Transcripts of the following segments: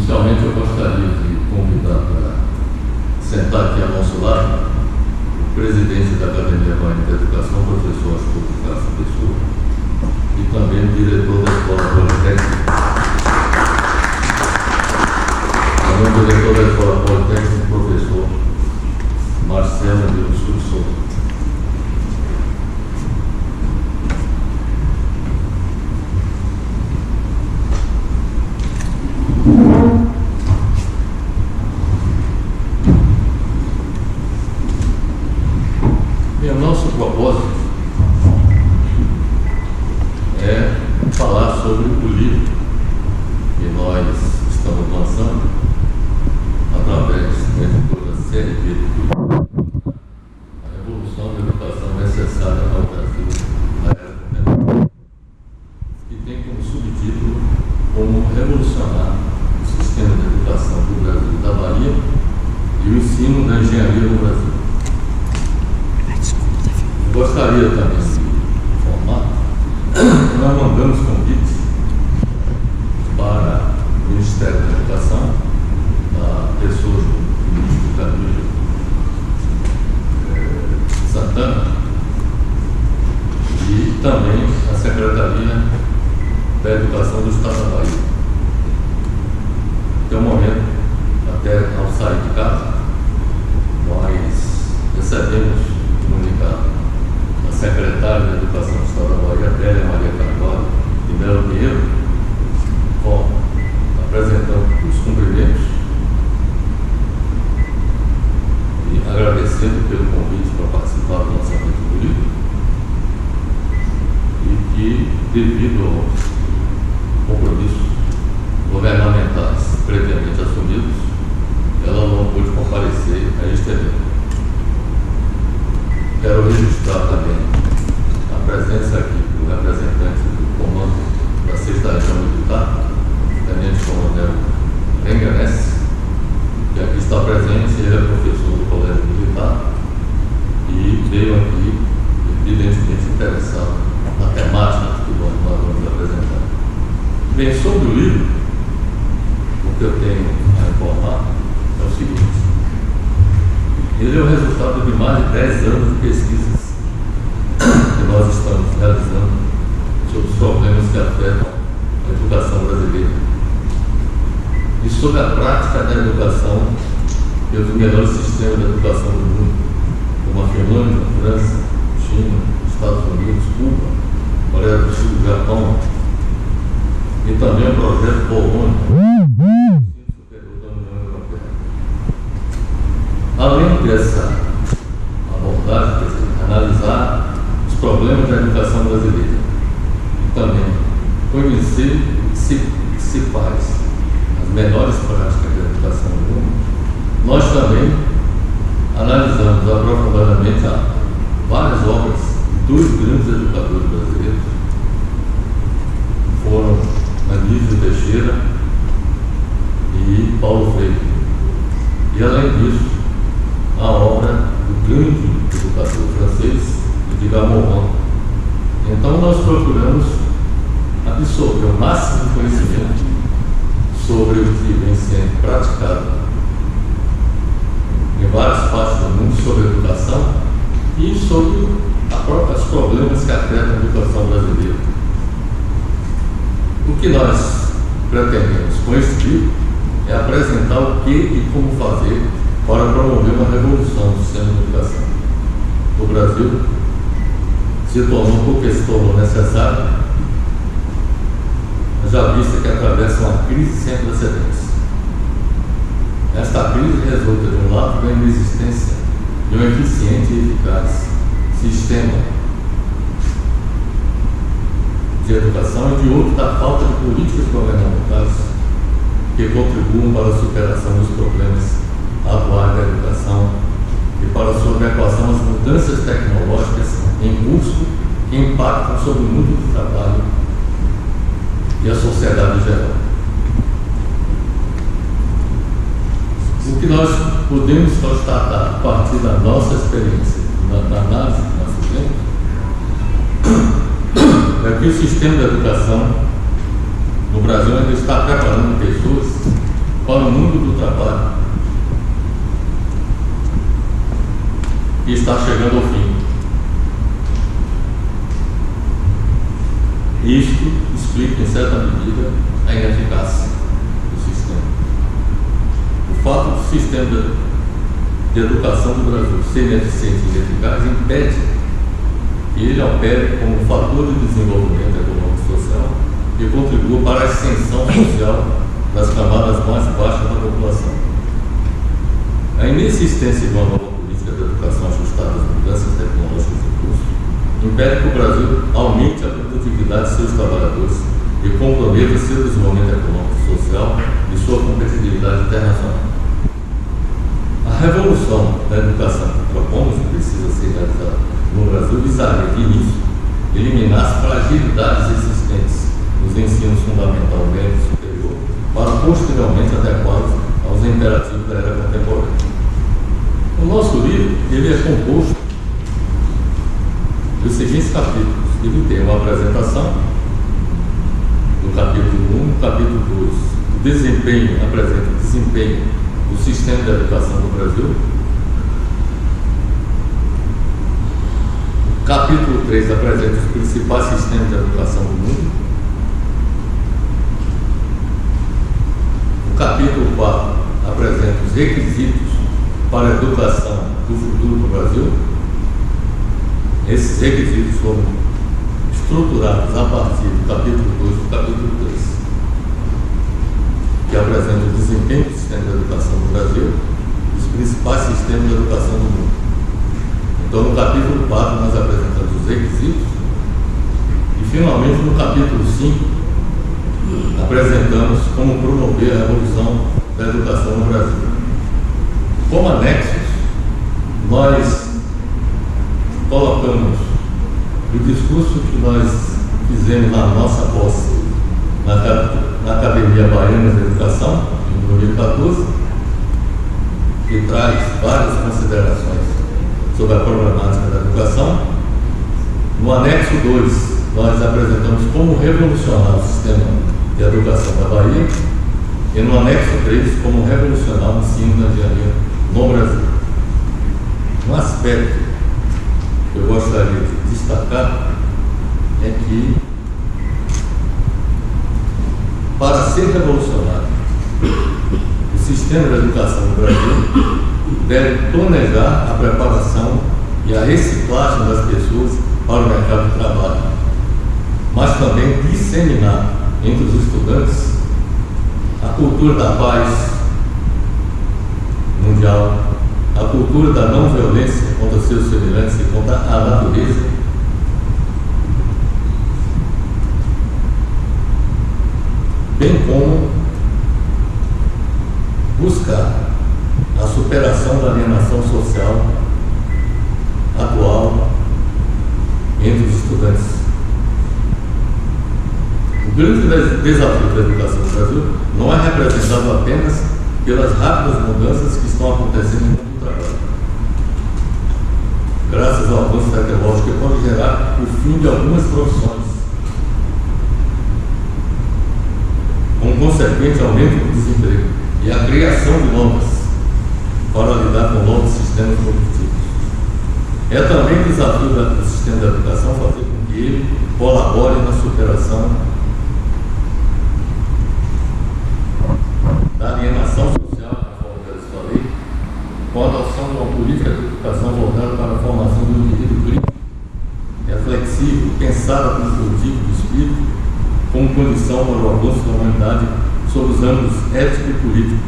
Inicialmente, eu gostaria de convidar para sentar aqui ao nosso lado o presidente da Academia Baiana de Educação, professor Assunto Cássio Pessoa, e também o diretor da Escola Politécnica. Também o diretor da Escola Politécnica, o professor Marcelo de Souza. E o nosso propósito é falar sobre o livro que nós estamos lançando através de toda a série de livros, A Revolução da Educação Necessária ao Brasil na Era Contemporânea, que tem como subtítulo Como Revolucionar o Sistema de Educação do Brasil e da Bahia e o Ensino da Engenharia no Brasil. Gostaria também de informar que nós mandamos convites para o Ministério da Educação, a pessoa do ministro Camilo Santana, e também a Secretaria da Educação do Estado da Bahia. Até o momento, até ao sair de casa, nós recebemos comunicado a secretária da Educação do Estado da Bahia, Adélia Maria Carvalho de Melo Pinheiro, apresentando os cumprimentos e agradecendo pelo convite para participar do lançamento do livro, e que, devido aos compromissos governamentais previamente assumidos, ela não pôde comparecer a este evento. Quero registrar também a presença aqui do representante do comando da 6ª Região Militar, o Tenente Coronel Renganes, que aqui está presente. Ele é professor do Colégio Militar e veio aqui, evidentemente, interessado na temática que nós vamos apresentar. Bem, sobre o livro, o que eu tenho a informar é o seguinte: ele é o resultado de mais de 10 anos de pesquisas que nós estamos realizando sobre os problemas que afetam a educação brasileira e sobre a prática da educação pelos melhores sistemas de educação do mundo, como a Finlândia, a França, a China, os Estados Unidos, Cuba, Coreia do Sul, Japão, e também o projeto Bolonha, além dessa abordagem, quer dizer, analisar os problemas da educação brasileira e também conhecer o que se faz, as melhores práticas da educação do mundo, nós também analisamos aprofundadamente várias obras de dois grandes educadores brasileiros, que foram Anísio Teixeira e Paulo Freire. E além disso, a obra do grande educador francês, Edgar Morin. Então nós procuramos absorver o máximo de conhecimento sobre o que vem sendo praticado em várias partes do mundo sobre a educação e sobre os problemas que afetam a educação brasileira. O que nós pretendemos com este livro é apresentar o que e como fazer para promover uma revolução do sistema de educação. O Brasil se tornou, porque se tornou necessário, já vista que atravessa uma crise sem precedentes. Esta crise resulta, de um lado, da inexistência de um eficiente e eficaz sistema de educação e, de outro, da falta de políticas governamentais que contribuam para a superação dos problemas atuais da educação e para a sua adequação às mudanças tecnológicas em curso que impactam sobre o mundo do trabalho e a sociedade em geral. O que nós podemos constatar a partir da nossa experiência, na análise que nós fizemos, é que o sistema de educação no Brasil ainda está preparando pessoas está chegando ao fim. Isto explica, em certa medida, a ineficácia do sistema. O fato do sistema de educação do Brasil ser ineficiente e ineficaz impede que ele opere como fator de desenvolvimento econômico e social e contribua para a ascensão social das camadas mais baixas da população. A inexistência de uma nova política de educação ajustada às mudanças tecnológicas em curso impede que o Brasil aumente a produtividade de seus trabalhadores e comprometa seu desenvolvimento econômico e social e sua competitividade internacional. A revolução da educação que propomos que precisa ser realizada no Brasil visaria, de início, eliminar as fragilidades existentes nos ensinos fundamental, médio e superior, para posteriormente adequá-los aos imperativos da era contemporânea. O nosso livro ele é composto dos seguintes capítulos. Ele tem uma apresentação no capítulo 1, no capítulo 2, o desempenho, apresenta o desempenho do sistema de educação do Brasil. O capítulo 3 apresenta os principais sistemas de educação do mundo. O capítulo 4 apresenta os requisitos para a educação do futuro do Brasil. Esses requisitos foram estruturados a partir do capítulo 2 e do capítulo 3, que apresenta o desempenho do sistema de educação do Brasil e os principais sistemas de educação do mundo. Então, no capítulo 4, nós apresentamos os requisitos e, finalmente, no capítulo 5, apresentamos como promover a evolução da educação no Brasil. Como anexos, nós colocamos o discurso que nós fizemos na nossa posse na Academia Baiana de Educação, em 2014, que traz várias considerações sobre a problemática da educação. No anexo 2, nós apresentamos como revolucionar o sistema de educação da Bahia e no anexo 3, como revolucionar o ensino da engenharia no Brasil. Um aspecto que eu gostaria de destacar é que, para ser revolucionário, o sistema de educação do Brasil deve planejar a preparação e a reciclagem das pessoas para o mercado de trabalho, mas também disseminar entre os estudantes a cultura da paz mundial, a cultura da não violência contra seus semelhantes e contra a natureza, bem como buscar a superação da alienação social atual entre os estudantes. O grande desafio da educação no Brasil não é representado apenas pelas rápidas mudanças que estão acontecendo no mundo do trabalho, graças ao avanço tecnológico que pode gerar o fim de algumas profissões, com consequente aumento do desemprego e a criação de novas para lidar com novos sistemas produtivos. É também desafio do sistema de educação fazer com que ele colabore na superação da alienação social, conforme eu falei, com a adoção de uma política de educação voltada para a formação do indivíduo crítico, reflexivo, pensada como cultivo do espírito, como condição para o avanço da humanidade sob os âmbitos ético e político,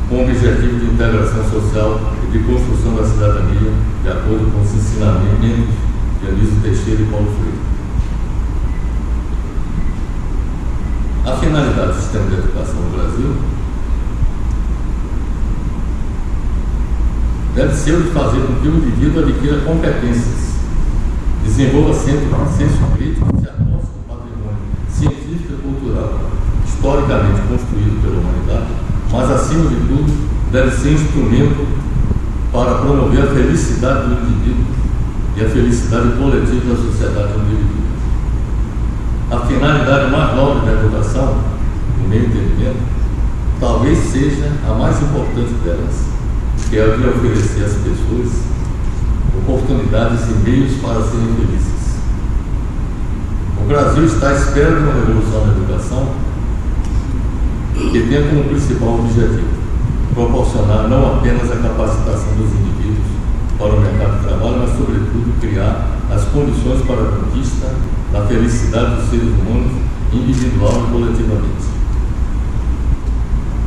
com o objetivo de integração social e de construção da cidadania, de acordo com os ensinamentos de Anísio Teixeira e Paulo Freire. A finalidade do sistema de educação no Brasil deve ser o de fazer com que o indivíduo adquira competências, desenvolva sempre um senso crítico e se aposte no patrimônio científico e cultural historicamente construído pela humanidade, mas, acima de tudo, deve ser instrumento para promover a felicidade do indivíduo e a felicidade coletiva da sociedade onde ele vive. A finalidade mais nobre da educação, no meu entendimento, talvez seja a mais importante delas, que é a de oferecer às pessoas oportunidades e meios para serem felizes. O Brasil está à espera de uma revolução na educação que tem como principal objetivo proporcionar não apenas a capacitação dos indivíduos para o mercado de trabalho, mas, sobretudo, criar as condições para a conquista da felicidade dos seres humanos, individual e coletivamente.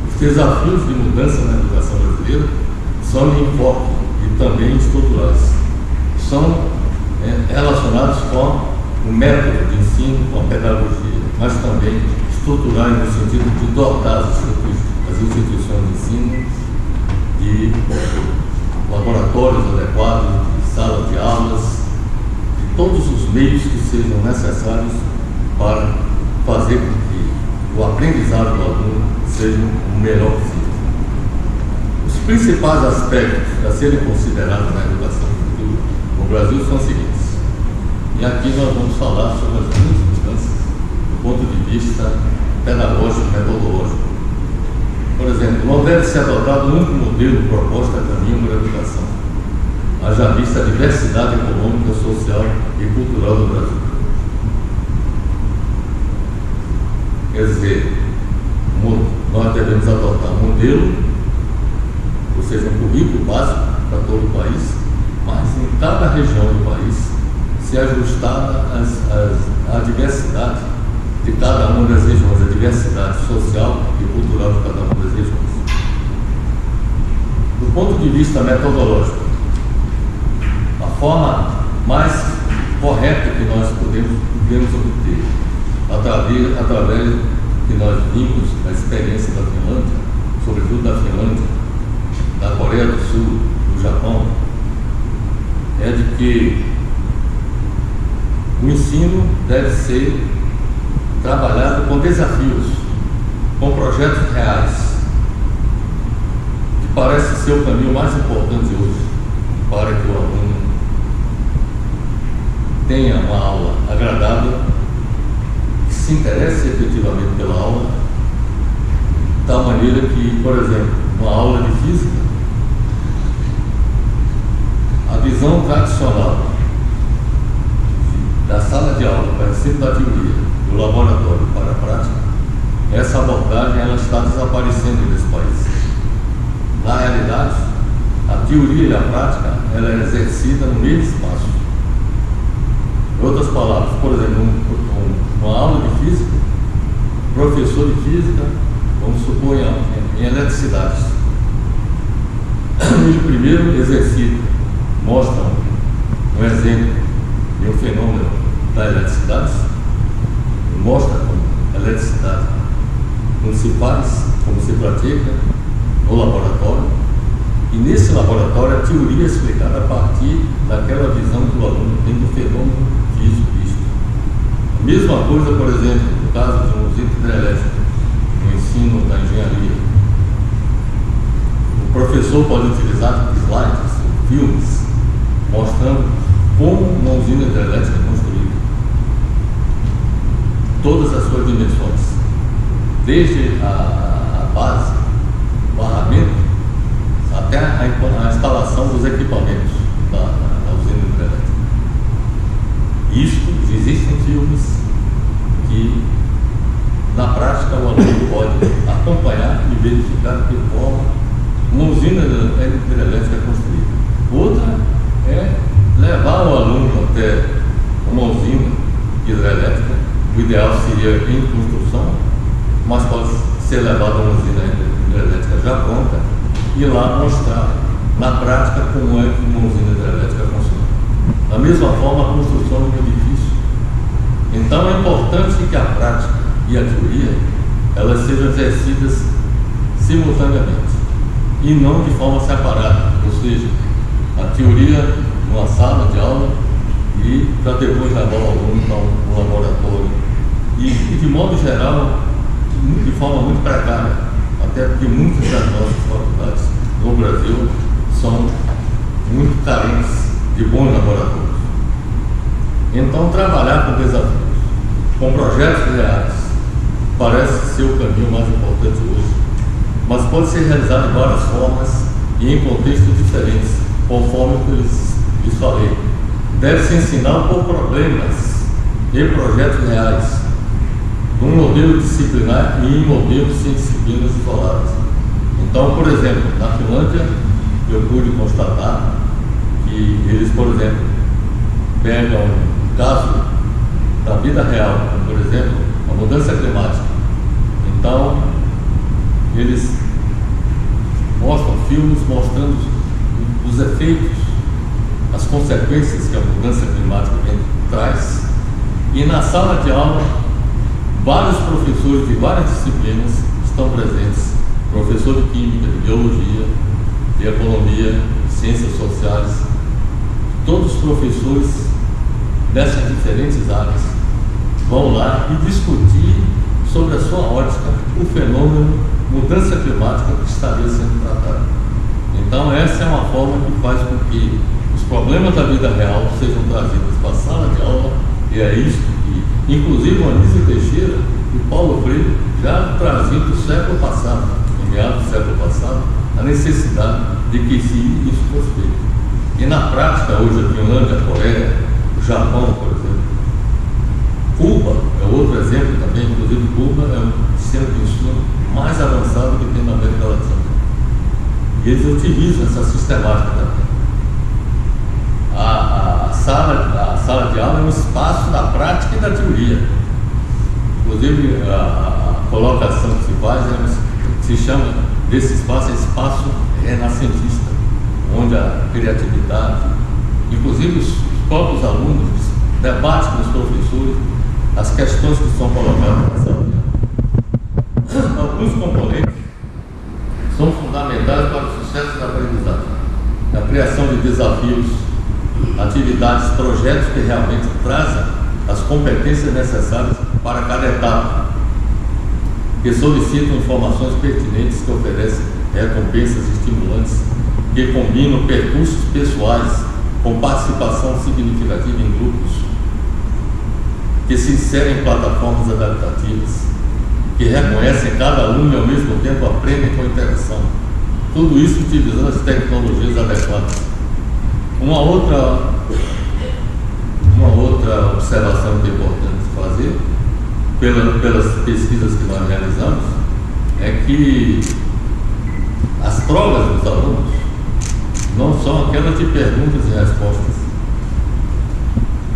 Os desafios de mudança na educação brasileira são de enfoque e também estruturais. São relacionados com o método de ensino, com a pedagogia, mas também estruturais no sentido de dotar as instituições de ensino de laboratórios adequados, de salas de aulas, de todos os meios que sejam necessários para fazer com que o aprendizado do aluno seja o melhor possível. Os principais aspectos a serem considerados na educação no Brasil são os seguintes. E aqui nós vamos falar sobre as grandes mudanças do ponto de vista pedagógico e metodológico. Por exemplo, não deve ser adotado um único modelo proposto a caminho para a educação, haja vista a diversidade econômica, social e cultural do Brasil. Quer dizer, nós devemos adotar um modelo, ou seja, um currículo básico para todo o país, mas em cada região do país se ajustar à diversidade de cada uma das regiões, a diversidade social e cultural de cada uma das regiões. Do ponto de vista metodológico, a forma mais correta que nós podemos obter, através que nós vimos a experiência da Finlândia, sobretudo da Finlândia, da Coreia do Sul, do Japão, é de que o ensino deve ser trabalhado com desafios, com projetos reais, que parece ser o caminho mais importante hoje para que o aluno tenha uma aula agradável, que se interesse efetivamente pela aula, de tal maneira que, por exemplo, uma aula de física, a visão tradicional da sala de aula para o ensino da teoria, do laboratório para a prática, essa abordagem ela está desaparecendo nesse país. Na realidade, a teoria e a prática ela é exercida no mesmo espaço. Em outras palavras, por exemplo, uma aula de física, professor de física, vamos supor em eletricidade, ele primeiro exercita, mostra um exemplo de um fenômeno da eletricidade, mostra como a eletricidade como se faz, como se pratica no laboratório, e nesse laboratório a teoria é explicada a partir daquela visão que o aluno tem do fenômeno físico visto. A mesma coisa, por exemplo, no caso de uma usina hidrelétrica, no ensino da engenharia. O professor pode utilizar slides, filmes, mostrando como uma usina hidrelétrica é construída, todas as suas dimensões, desde a base, o barramento, até a instalação dos equipamentos da usina hidrelétrica. Existem filmes que, na prática, o aluno pode acompanhar e verificar de que forma uma usina hidrelétrica é construída. Outra é levar o aluno até uma usina hidrelétrica. O ideal seria em construção, mas pode ser levado a uma usina hidrelétrica já pronta e lá mostrar na prática como é que uma usina hidrelétrica funciona. Da mesma forma, a construção de um edifício. Então é importante que a prática e a teoria elas sejam exercidas simultaneamente e não de forma separada, ou seja, a teoria numa sala de aula e para depois levar o aluno para um laboratório e de modo geral de forma muito precária, até porque muitas das nossas faculdades no Brasil são muito carentes de bons laboratórios. Então trabalhar com desafios, com projetos reais, parece ser o caminho mais importante hoje, mas pode ser realizado de várias formas e em contextos diferentes, conforme lhes falei, deve-se ensinar por problemas e projetos reais, num modelo disciplinar e em modelos sem disciplinas isoladas. Então, por exemplo, na Finlândia, eu pude constatar que eles, por exemplo, pegam um caso da vida real, como, por exemplo, a mudança climática. Então, eles mostram filmes mostrando os efeitos, as consequências que a mudança climática traz, e na sala de aula vários professores de várias disciplinas estão presentes, professor de química, de biologia, de economia, de ciências sociais, todos os professores dessas diferentes áreas vão lá e discutir sobre a sua ótica o fenômeno mudança climática que estaria sendo tratado. Então essa é uma forma que faz com que os problemas da vida real sejam trazidos para a sala de aula, e é isso que, inclusive, o Anísio Teixeira e Paulo Freire já traziam do século passado, no meados do século passado, a necessidade de que isso fosse feito. E na prática, hoje, a Finlândia, a Coreia, o Japão, por exemplo, Cuba é outro exemplo também. Inclusive, Cuba é um sistema de ensino mais avançado que tem na América Latina. E eles utilizam essa sistemática também. A sala de aula é um espaço da prática e da teoria. Inclusive, a colocação que se faz se chama desse espaço renascentista, onde a criatividade, inclusive os próprios alunos, debatem com os professores as questões que são colocadas na sala de aula. Alguns componentes são fundamentais para o sucesso da aprendizagem: a criação de desafios, atividades, projetos que realmente trazem as competências necessárias para cada etapa, que solicitam informações pertinentes, que oferecem recompensas estimulantes, que combinam percursos pessoais com participação significativa em grupos, que se inserem em plataformas adaptativas, que reconhecem cada aluno e ao mesmo tempo aprendem com interação. Tudo isso utilizando as tecnologias adequadas. Uma outra observação que é importante fazer, pelas pesquisas que nós realizamos, é que as provas dos alunos não são aquelas de perguntas e respostas.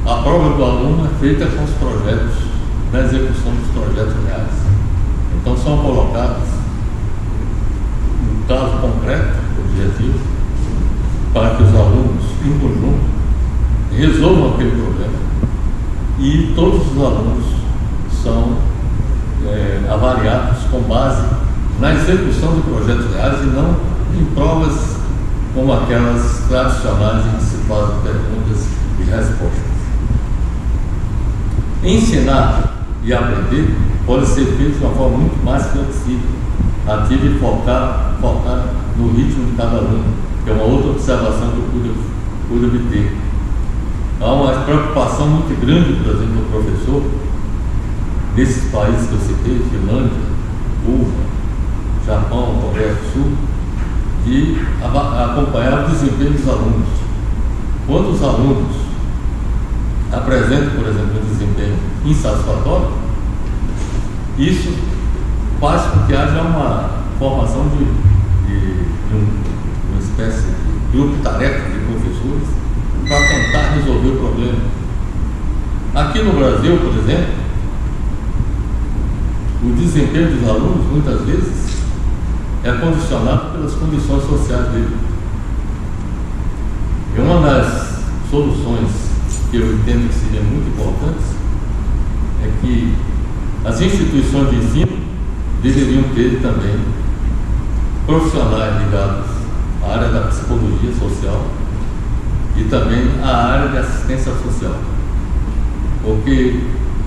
A prova do aluno é feita com os projetos, na execução dos projetos reais. Então são colocados um caso concreto, objetivo, para que os alunos, em conjunto, resolvam aquele problema, e todos os alunos são avaliados com base na execução de projetos reais e não em provas como aquelas tradicionais em que se fazem perguntas e respostas. Ensinar e aprender pode ser feito de uma forma muito mais flexível, ativa e focar no ritmo de cada aluno, que é uma outra observação que eu pude obter. Há uma preocupação muito grande, por exemplo, do professor, nesses países que eu citei, Finlândia, Cuba, Japão, Coreia do Sul, de acompanhar o desempenho dos alunos. Quando os alunos apresentam, por exemplo, um desempenho insatisfatório, isso faz com que haja uma formação de uma espécie de grupo-tarefa de professores para tentar resolver o problema. Aqui no Brasil, por exemplo, o desempenho dos alunos, muitas vezes, é condicionado pelas condições sociais dele. E uma das soluções que eu entendo que seriam muito importantes é que as instituições de ensino deveriam ter também profissionais ligados à área da psicologia social e também à área de assistência social. Porque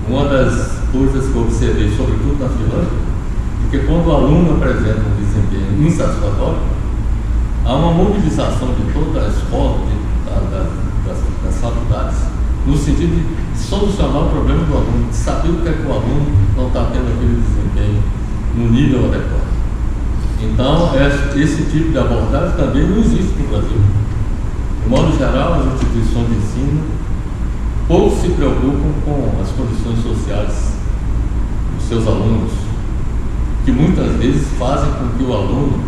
uma das coisas que eu observei, sobretudo na Finlândia, é que quando o aluno apresenta um desempenho insatisfatório, há uma mobilização de toda a escola, das faculdades, no sentido de solucionar o problema do aluno, de saber o que é que o aluno não está tendo aquele desempenho no nível adequado. Então, esse tipo de abordagem também não existe no Brasil. De modo geral, as instituições de ensino pouco se preocupam com as condições sociais dos seus alunos, que muitas vezes fazem com que o aluno,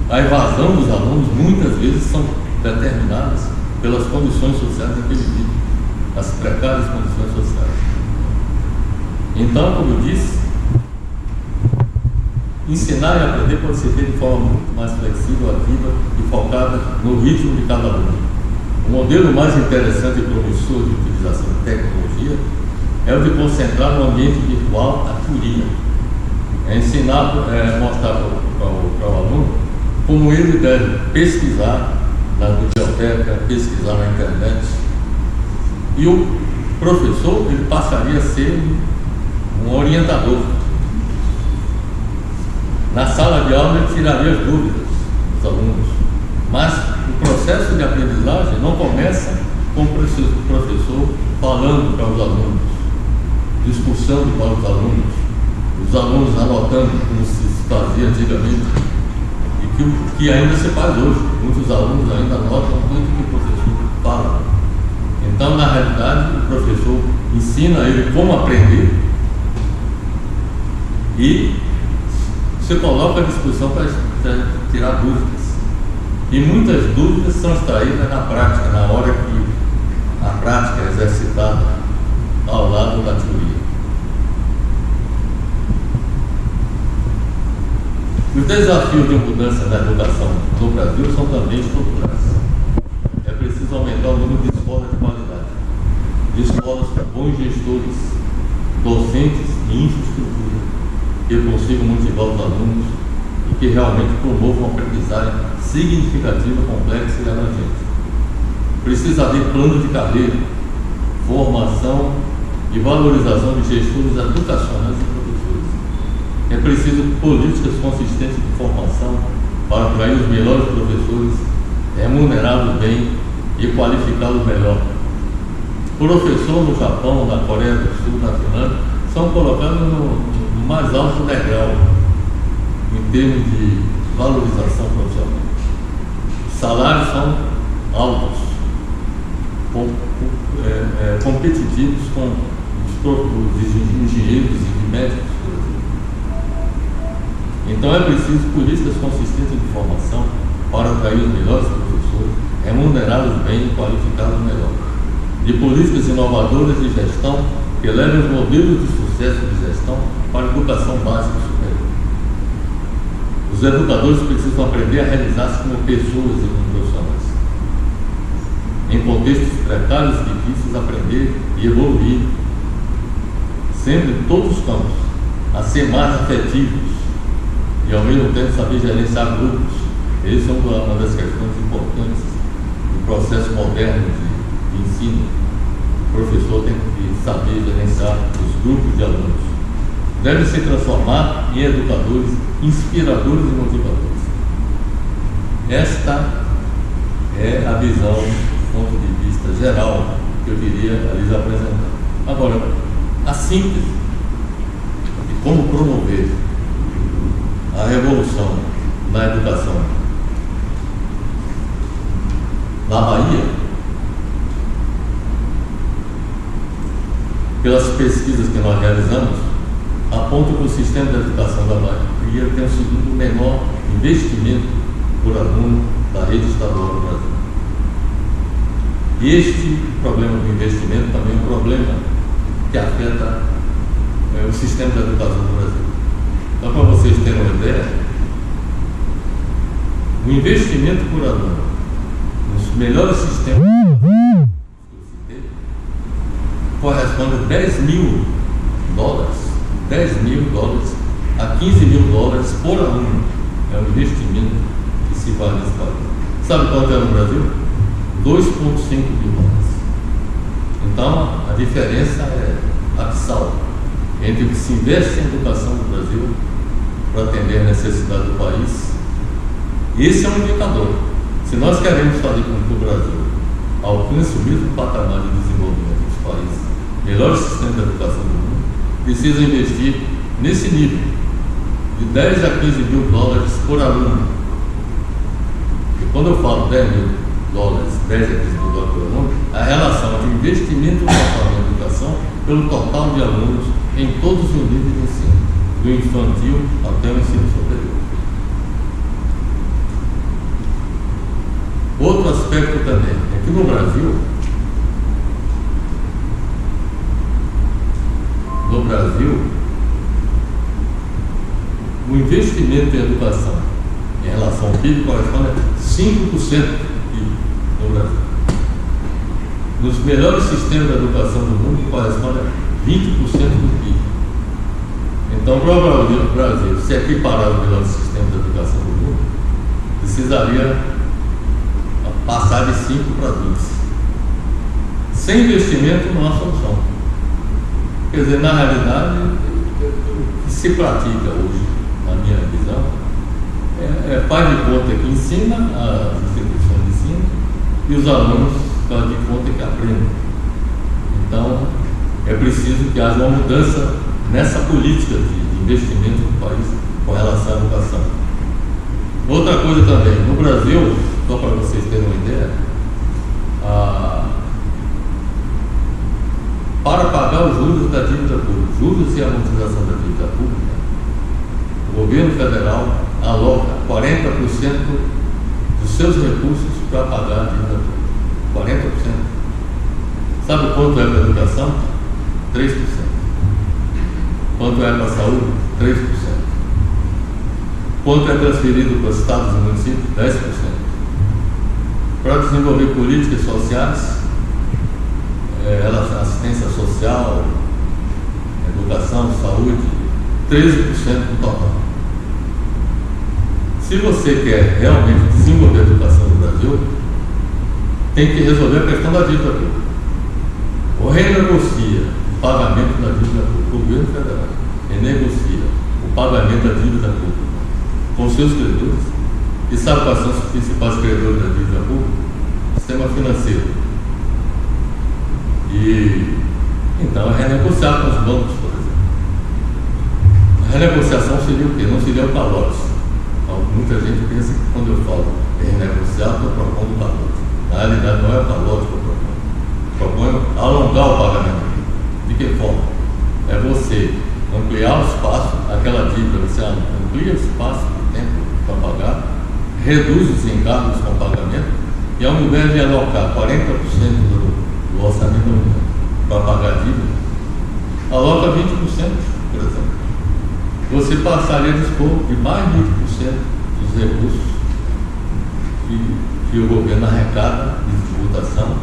a evasão dos alunos, muitas vezes são determinadas pelas condições sociais em que ele vive, as precárias condições sociais. Então, como eu disse, ensinar e aprender pode ser feito de forma muito mais flexível, ativa e focada no ritmo de cada aluno. O modelo mais interessante e promissor de utilização de tecnologia é o de concentrar no ambiente virtual a teoria. É ensinar, mostrar para o aluno como ele deve pesquisar na biblioteca, pesquisar na internet. E o professor, ele passaria a ser um orientador. Na sala de aula, ele tiraria as dúvidas dos alunos. Mas o processo de aprendizagem não começa com o professor falando para os alunos, discursando para os alunos anotando como se fazia antigamente, e que ainda se faz hoje. Muitos alunos ainda anotam muito o que o professor fala. Então, na realidade, o professor ensina ele como aprender e se coloca à disposição para tirar dúvidas. E muitas dúvidas são extraídas na prática, na hora que a prática é exercitada ao lado da teoria. Os desafios de mudança na educação no Brasil são também estruturais. É preciso aumentar o número de escolas de qualidade, de escolas com bons gestores, docentes e infraestrutura, que consigam motivar os alunos e que realmente promovam uma aprendizagem significativa, complexa e abrangente. Precisa haver plano de carreira, formação e valorização de gestores educacionais e professores. É preciso políticas consistentes de formação para atrair os melhores professores, remunerá-los bem e qualificá-los melhor. Professor no Japão, na Coreia do Sul, na Finlândia, são colocados no mais alto degrau em termos de valorização profissional. Os salários são altos, competitivos com os engenheiros e médicos. Então é preciso políticas consistentes de formação para atrair os melhores professores, remunerá-los bem e qualificá-los melhor. De políticas inovadoras de gestão que levem os modelos de sucesso de gestão para a educação básica e superior. Os educadores precisam aprender a realizar-se como pessoas e como profissionais. Em contextos precários e difíceis, aprender e evoluir, sempre em todos os campos, a ser mais afetivos e ao mesmo tempo saber gerenciar grupos. Essa é uma das questões importantes do processo moderno de ensino. O professor tem que saber gerenciar os grupos de alunos. Deve se transformar em educadores, inspiradores e motivadores. Esta é a visão, do ponto de vista geral, que eu queria lhes apresentar. Agora, a síntese de como promover a revolução na educação na Bahia, pelas pesquisas que nós realizamos, aponta que o sistema de educação da Bahia tem o segundo menor investimento por aluno da rede estadual do Brasil. E este problema do investimento também é um problema que afeta o sistema de educação do Brasil. Então, para vocês terem uma ideia, o investimento por aluno nos melhores sistemas que eu citei corresponde a $10 mil, $10 mil a $15 mil por aluno. É o investimento que se faz nesse país. Sabe quanto é no Brasil? $2,5 mil. Então, a diferença é abissal entre o que se investe em educação no Brasil para atender a necessidade do país. Esse é um indicador. Se nós queremos fazer com que o Brasil alcance o mesmo patamar de desenvolvimento dos países, melhor sistema de educação do mundo, precisa investir nesse nível, de $10 a $15 mil por aluno. E quando eu falo $10 mil dólares, 10 aquisições do dólar por aluno, a relação entre investimento no orçamento de educação pelo total de alunos em todos os níveis de ensino, do infantil até o ensino superior. Outro aspecto também é que no Brasil, o investimento em educação em relação ao PIB corresponde a 5% do PIB no Brasil. Nos melhores sistemas de educação do mundo corresponde a 20% do PIB. Então, para o Brasil se equiparar ao melhor sistema de educação do mundo, precisaria passar de 5 para 20. Sem investimento não há solução. Quer dizer, na realidade, o que se pratica hoje, na minha visão, faz de conta que ensina as instituições de ensino e os alunos fazem de conta que aprendem. Então, é preciso que haja uma mudança nessa política de investimento no país com relação à educação. Outra coisa também, no Brasil, só para vocês terem uma ideia, para pagar os juros da dívida pública, juros e amortização da dívida pública, o governo federal aloca 40% dos seus recursos para pagar a dívida pública. 40%. Sabe quanto é para a educação? 3%. Quanto é para a saúde? 3%. Quanto é transferido para os estados e municípios? 10%. Para desenvolver políticas sociais, assistência social, educação, saúde, 13% do total. Se você quer realmente desenvolver a educação no Brasil, tem que resolver a questão da dívida pública. Ou renegocia o pagamento da dívida pública. O governo federal renegocia o pagamento da dívida pública com seus credores. E sabe quais são os principais credores da dívida pública? O sistema financeiro. E então é renegociar com os bancos, por exemplo. A renegociação seria o quê? Não seria o calote. Então, muita gente pensa que quando eu falo em renegociar, estou propondo o calote. Na realidade não é o calote que eu proponho. Proponho alongar o pagamento. De que forma? É você ampliar o espaço, aquela dívida, você amplia o espaço de tempo para pagar, reduz os encargos com pagamento e ao invés de alocar 40% do orçamento para pagar a dívida, aloca 20%, por exemplo. Você passaria a dispor de mais de 20% dos recursos que o governo arrecada de tributação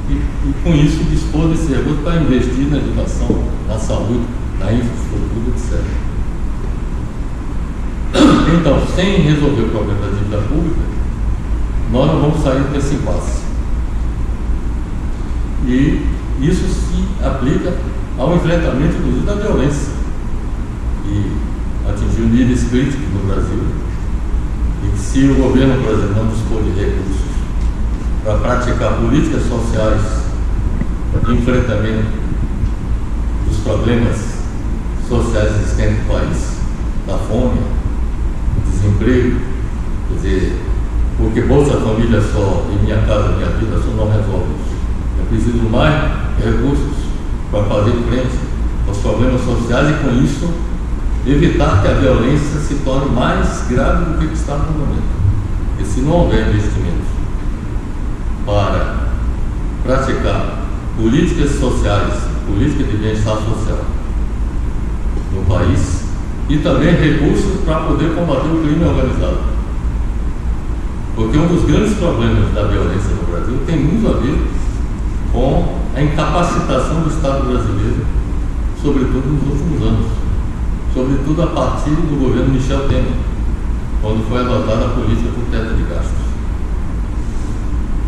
e com isso dispor desse recurso para investir na educação, na saúde, na infraestrutura, etc. Então, sem resolver o problema da dívida pública, nós não vamos sair desse impasse. E isso se aplica ao enfrentamento, inclusive, da violência, que atingiu níveis críticos no Brasil, e que se o governo, por exemplo, não dispor de recursos para praticar políticas sociais de enfrentamento dos problemas sociais existentes no país, da fome, do desemprego, quer dizer, porque Bolsa Família só e Minha Casa Minha Vida só não resolve isso. É preciso mais recursos para fazer frente aos problemas sociais e, com isso, evitar que a violência se torne mais grave do que está no momento. Porque se não houver investimentos para praticar políticas sociais, política de bem-estar social no país e também recursos para poder combater o crime organizado. Porque um dos grandes problemas da violência no Brasil tem muito a ver com a incapacitação do Estado brasileiro, sobretudo nos últimos anos, sobretudo a partir do governo Michel Temer, quando foi adotada a política por teto de gastos.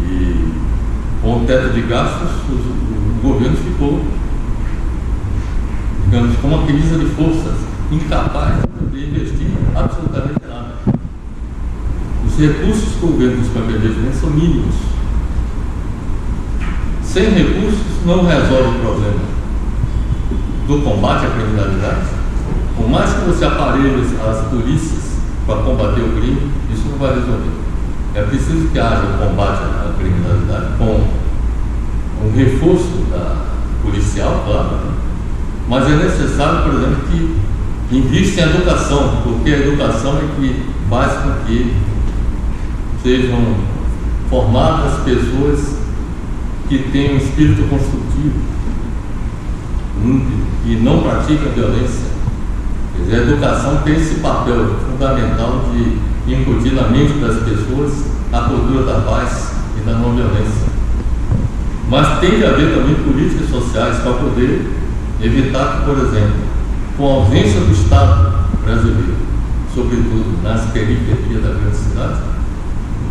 E com o teto de gastos, o governo ficou, digamos, com uma crise de forças, incapaz de investir absolutamente nada. Os recursos que o governo dispõe para investimento são mínimos. Sem recursos não resolve o problema do combate à criminalidade. Por mais que você aparelhe as polícias para combater o crime, isso não vai resolver. É preciso que haja o combate à criminalidade com um reforço policial, claro, mas é necessário, por exemplo, que invista em educação, porque a educação é que faz com que sejam formadas pessoas que tenham um espírito construtivo e não praticam violência. Quer dizer, a educação tem esse papel fundamental de incutir na mente das pessoas a cultura da paz e da não violência. Mas tem que haver também políticas sociais para poder evitar que, por exemplo, com a ausência do Estado brasileiro, sobretudo nas periferias da grande cidade,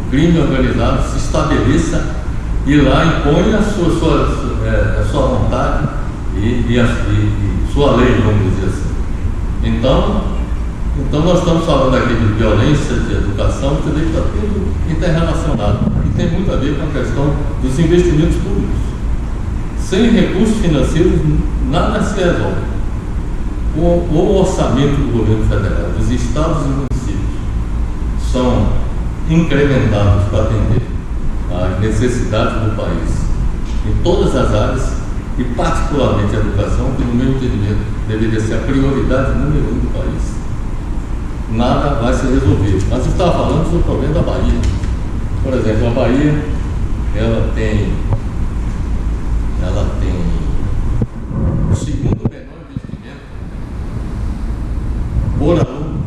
o crime organizado se estabeleça e lá impõe a sua vontade e sua lei, vamos dizer assim. Então nós estamos falando aqui de violência, de educação, você vê que está tudo interrelacionado e tem muito a ver com a questão dos investimentos públicos. Sem recursos financeiros, nada se resolve. O orçamento do governo federal, dos estados e municípios, são incrementados para atender às necessidades do país em todas as áreas, e particularmente a educação, que no meu entendimento deveria ser a prioridade número 1 do país. Nada vai se resolver. Mas eu estava falando sobre o problema da Bahia. Por exemplo, a Bahia, ela tem o segundo menor investimento por aluno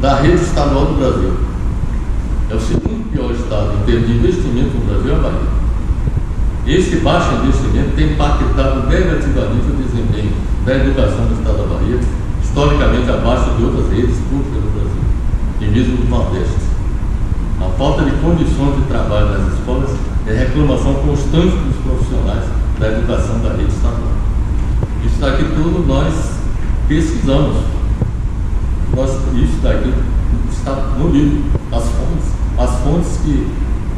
da rede estadual do Brasil. É o segundo pior estado em termos de investimento no Brasil, é a Bahia. Esse baixo investimento tem impactado negativamente o desempenho da educação do estado da Bahia, historicamente abaixo de outras redes públicas do Brasil, e mesmo do Nordeste. A falta de condições de trabalho nas escolas é reclamação constante dos profissionais da educação da rede estadual. Isso daqui tudo nós pesquisamos. Isso daqui está no livro, as fontes que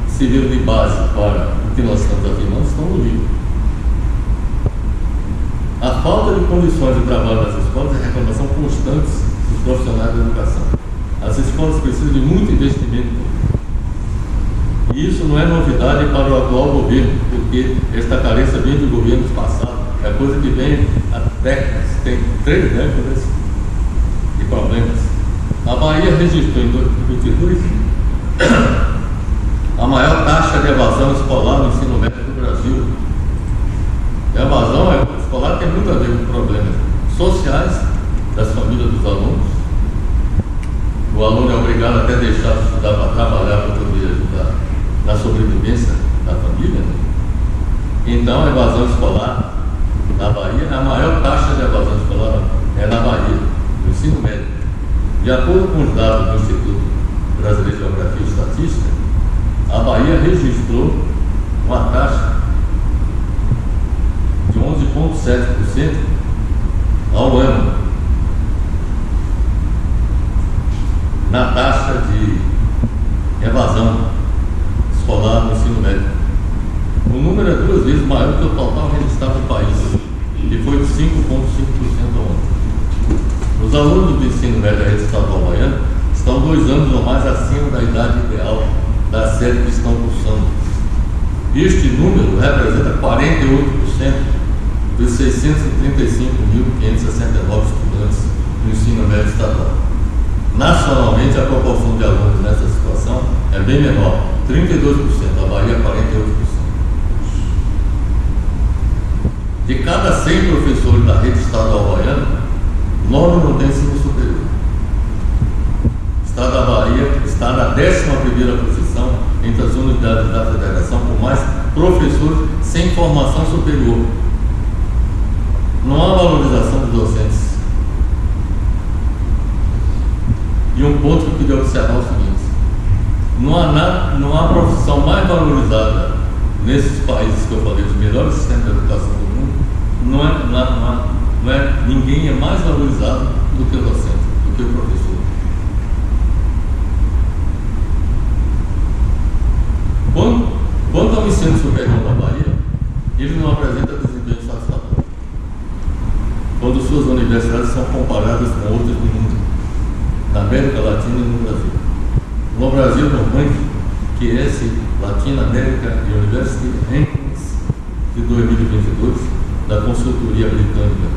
serviram de base para o que nós estamos afirmando estão no livro. A falta de condições de trabalho nas escolas é reclamação constante dos profissionais da educação. As escolas precisam de muito investimento. E isso não é novidade para o atual governo, porque esta carência vem de governos passados. É coisa que vem há décadas, tem 3 décadas de problemas. A Bahia registrou em 2022 a maior taxa de evasão escolar no ensino médio do Brasil. A evasão escolar tem muito a ver com problemas sociais das famílias dos alunos. O aluno é obrigado até a deixar de estudar para trabalhar para poder ajudar na sobrevivência da família. Então, a evasão escolar na Bahia, a maior taxa de evasão escolar é na Bahia, no ensino médio. De acordo com os dados do Instituto Brasileiro de Geografia e Estatística, a Bahia registrou uma taxa de 11,7% ao ano na taxa de evasão escolar no ensino médio. O número é 2 vezes maior que o total registrado no país, que foi de 5,5% ao ano. Os alunos do ensino médio da rede estadual baiana estão 2 anos ou mais acima da idade ideal da série que estão cursando. Este número representa 48% dos 635.569 estudantes no ensino médio estadual. Nacionalmente, a proporção de alunos nessa situação é bem menor, 32%, a Bahia 48%. De cada 100 professores da rede estadual baiana, 9 não têm ensino superior. O estado da Bahia está na 11ª posição entre as unidades da federação com mais professores sem formação superior. Não há valorização dos docentes. E um ponto que eu queria observar é o seguinte: não há profissão mais valorizada nesses países que eu falei, os melhores sistemas de educação do mundo. Não é ninguém é mais valorizado do que o docente, do que o professor. Quanto ao ensino superior da Bahia, ele não apresenta desempenho satisfatório quando suas universidades são comparadas com outras do mundo, na América Latina e no Brasil. No Brasil, no ranking QS Latin America University Rankings de 2022 da consultoria britânica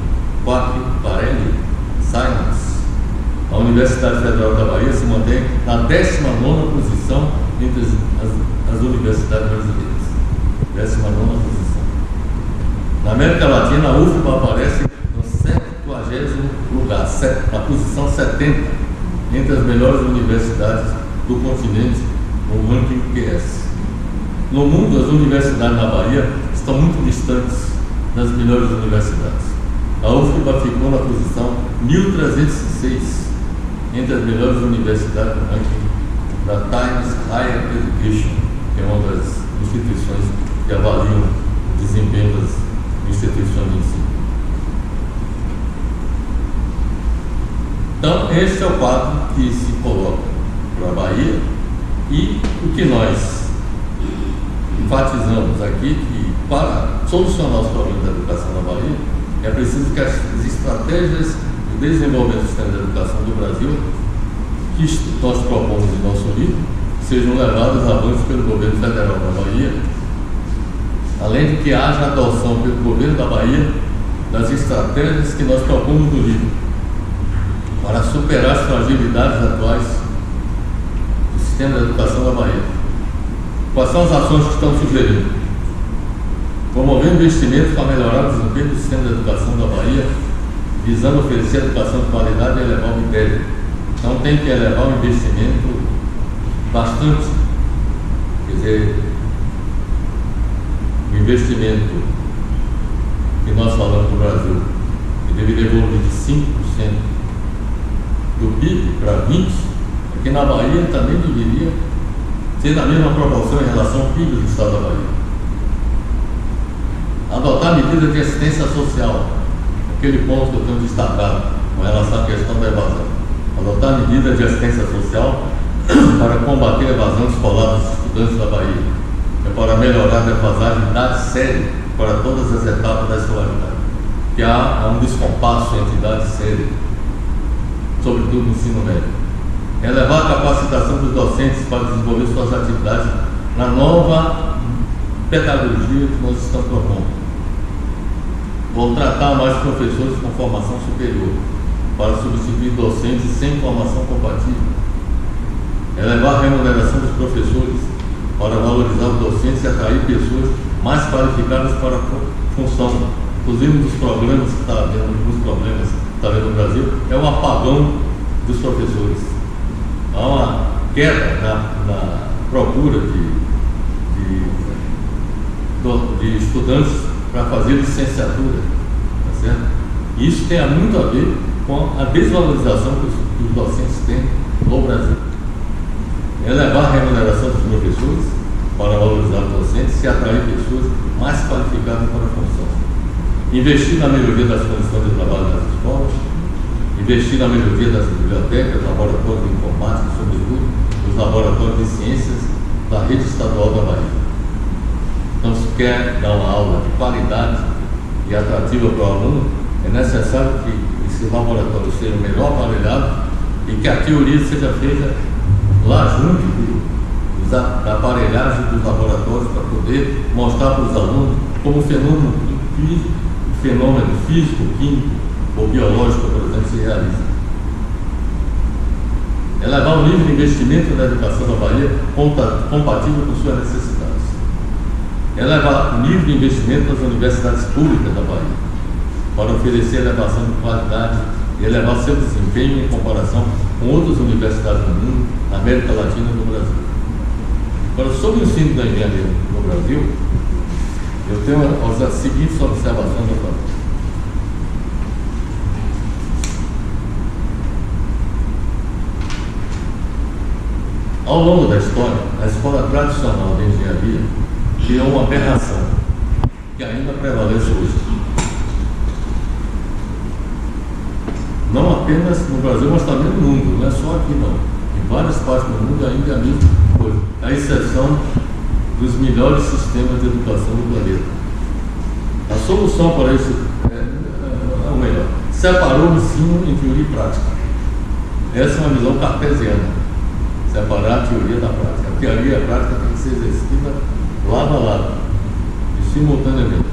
Quack Parelli Science, a Universidade Federal da Bahia se mantém na 19ª posição entre as universidades brasileiras. 19ª posição. Na América Latina, a UFBA aparece no 70º lugar, na posição 70, entre as melhores universidades do continente no ranking QS. No mundo, as universidades na Bahia estão muito distantes das melhores universidades. A UFBA ficou na posição 1306 entre as melhores universidades do ranking da Times Higher Education, que é uma das instituições que avaliam o desempenho das instituições de ensino. Então, este é o quadro que se coloca para a Bahia, e o que nós enfatizamos aqui, que para solucionar os problemas da educação na Bahia, é preciso que as estratégias de desenvolvimento do sistema de educação do Brasil, que nós propomos em nosso livro, sejam levadas avante pelo governo federal da Bahia, além de que haja adoção pelo governo da Bahia das estratégias que nós propomos no livro, para superar as fragilidades atuais do sistema de educação da Bahia. Quais são as ações que estão sugerindo? Promover investimentos para melhorar o desempenho do sistema de educação da Bahia, visando oferecer educação de qualidade e elevar o IDEB. Então tem que elevar o investimento bastante. Quer dizer, o investimento que nós falamos no Brasil, que deveria evoluir de 5% do PIB para 20%, aqui na Bahia também deveria ser na mesma proporção em relação ao PIB do Estado da Bahia. Adotar medidas de assistência social, aquele ponto que eu tenho destacado com relação à questão da evasão. Adotar medidas de assistência social para combater a evasão escolar dos estudantes da Bahia, é para melhorar a defasagem de idade séria para todas as etapas da escolaridade, que há um descompasso entre idade séria, sobretudo no ensino médio. Elevar a capacitação dos docentes para desenvolver suas atividades na nova pedagogia que nós estamos propondo. Contratar mais professores com formação superior para substituir docentes sem formação compatível. Elevar a remuneração dos professores para valorizar os docentes e atrair pessoas mais qualificadas para a função. Inclusive, um dos problemas que está havendo, no Brasil, é o apagão dos professores. Há uma queda na procura de estudantes para fazer licenciatura, tá certo? Isso tem muito a ver com a desvalorização que os docentes têm no Brasil. Elevar a remuneração dos professores para valorizar os docentes e atrair pessoas mais qualificadas para a função. Investir na melhoria das condições de trabalho nas escolas, investir na melhoria das bibliotecas, laboratórios de informática, sobretudo os laboratórios de ciências da rede estadual da Bahia. Então, se quer dar uma aula de qualidade e atrativa para o aluno, é necessário que esse laboratório seja melhor aparelhado e que a teoria seja feita lá junto da aparelhagem dos laboratórios, para poder mostrar para os alunos como o fenômeno físico, químico ou biológico, por exemplo, se realiza. Elevar o nível de investimento na educação da Bahia compatível com suas necessidades. Elevar o nível de investimento nas universidades públicas da Bahia, para oferecer elevação de qualidade e elevar seu desempenho em comparação com outras universidades do mundo, na América Latina e no Brasil. Agora, sobre o ensino da engenharia no Brasil, eu tenho as seguintes observações a fazer. Ao longo da história, a escola tradicional de engenharia criou uma aberração que ainda prevalece hoje. Não apenas no Brasil, mas também no mundo, não é só aqui não. Em várias partes do mundo ainda é a mesma coisa, a exceção dos melhores sistemas de educação do planeta. A solução para isso é o melhor. Separou o ensino em teoria e prática. Essa é uma visão cartesiana, separar a teoria da prática. A teoria e a prática tem que ser exercida lado a lado e simultaneamente.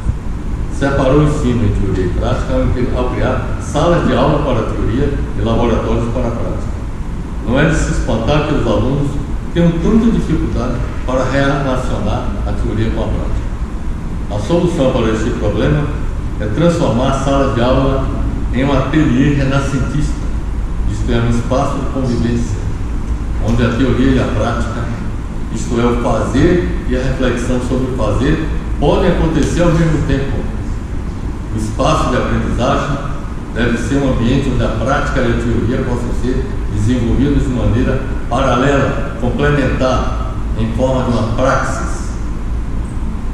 Separou o ensino em teoria e prática ao criar salas de aula para a teoria e laboratórios para a prática. Não é de se espantar que os alunos tenham tanta dificuldade para relacionar a teoria com a prática. A solução para esse problema é transformar a sala de aula em um ateliê renascentista, isto é, um espaço de convivência, onde a teoria e a prática, isto é, o fazer e a reflexão sobre o fazer, podem acontecer ao mesmo tempo. O espaço de aprendizagem deve ser um ambiente onde a prática e a teoria possam ser desenvolvidos de maneira paralela, complementar, em forma de uma praxis.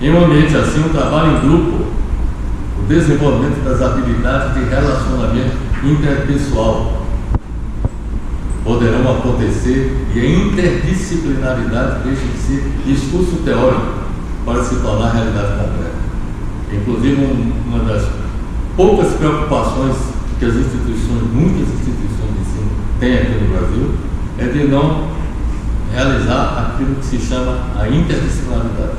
Em um ambiente assim, o trabalho em grupo, o desenvolvimento das habilidades de relacionamento interpessoal poderão acontecer e a interdisciplinaridade deixa de ser discurso teórico para se tornar realidade concreta. Inclusive, uma das poucas preocupações que as instituições, muitas instituições de ensino têm aqui no Brasil, é de não realizar aquilo que se chama a interdisciplinaridade.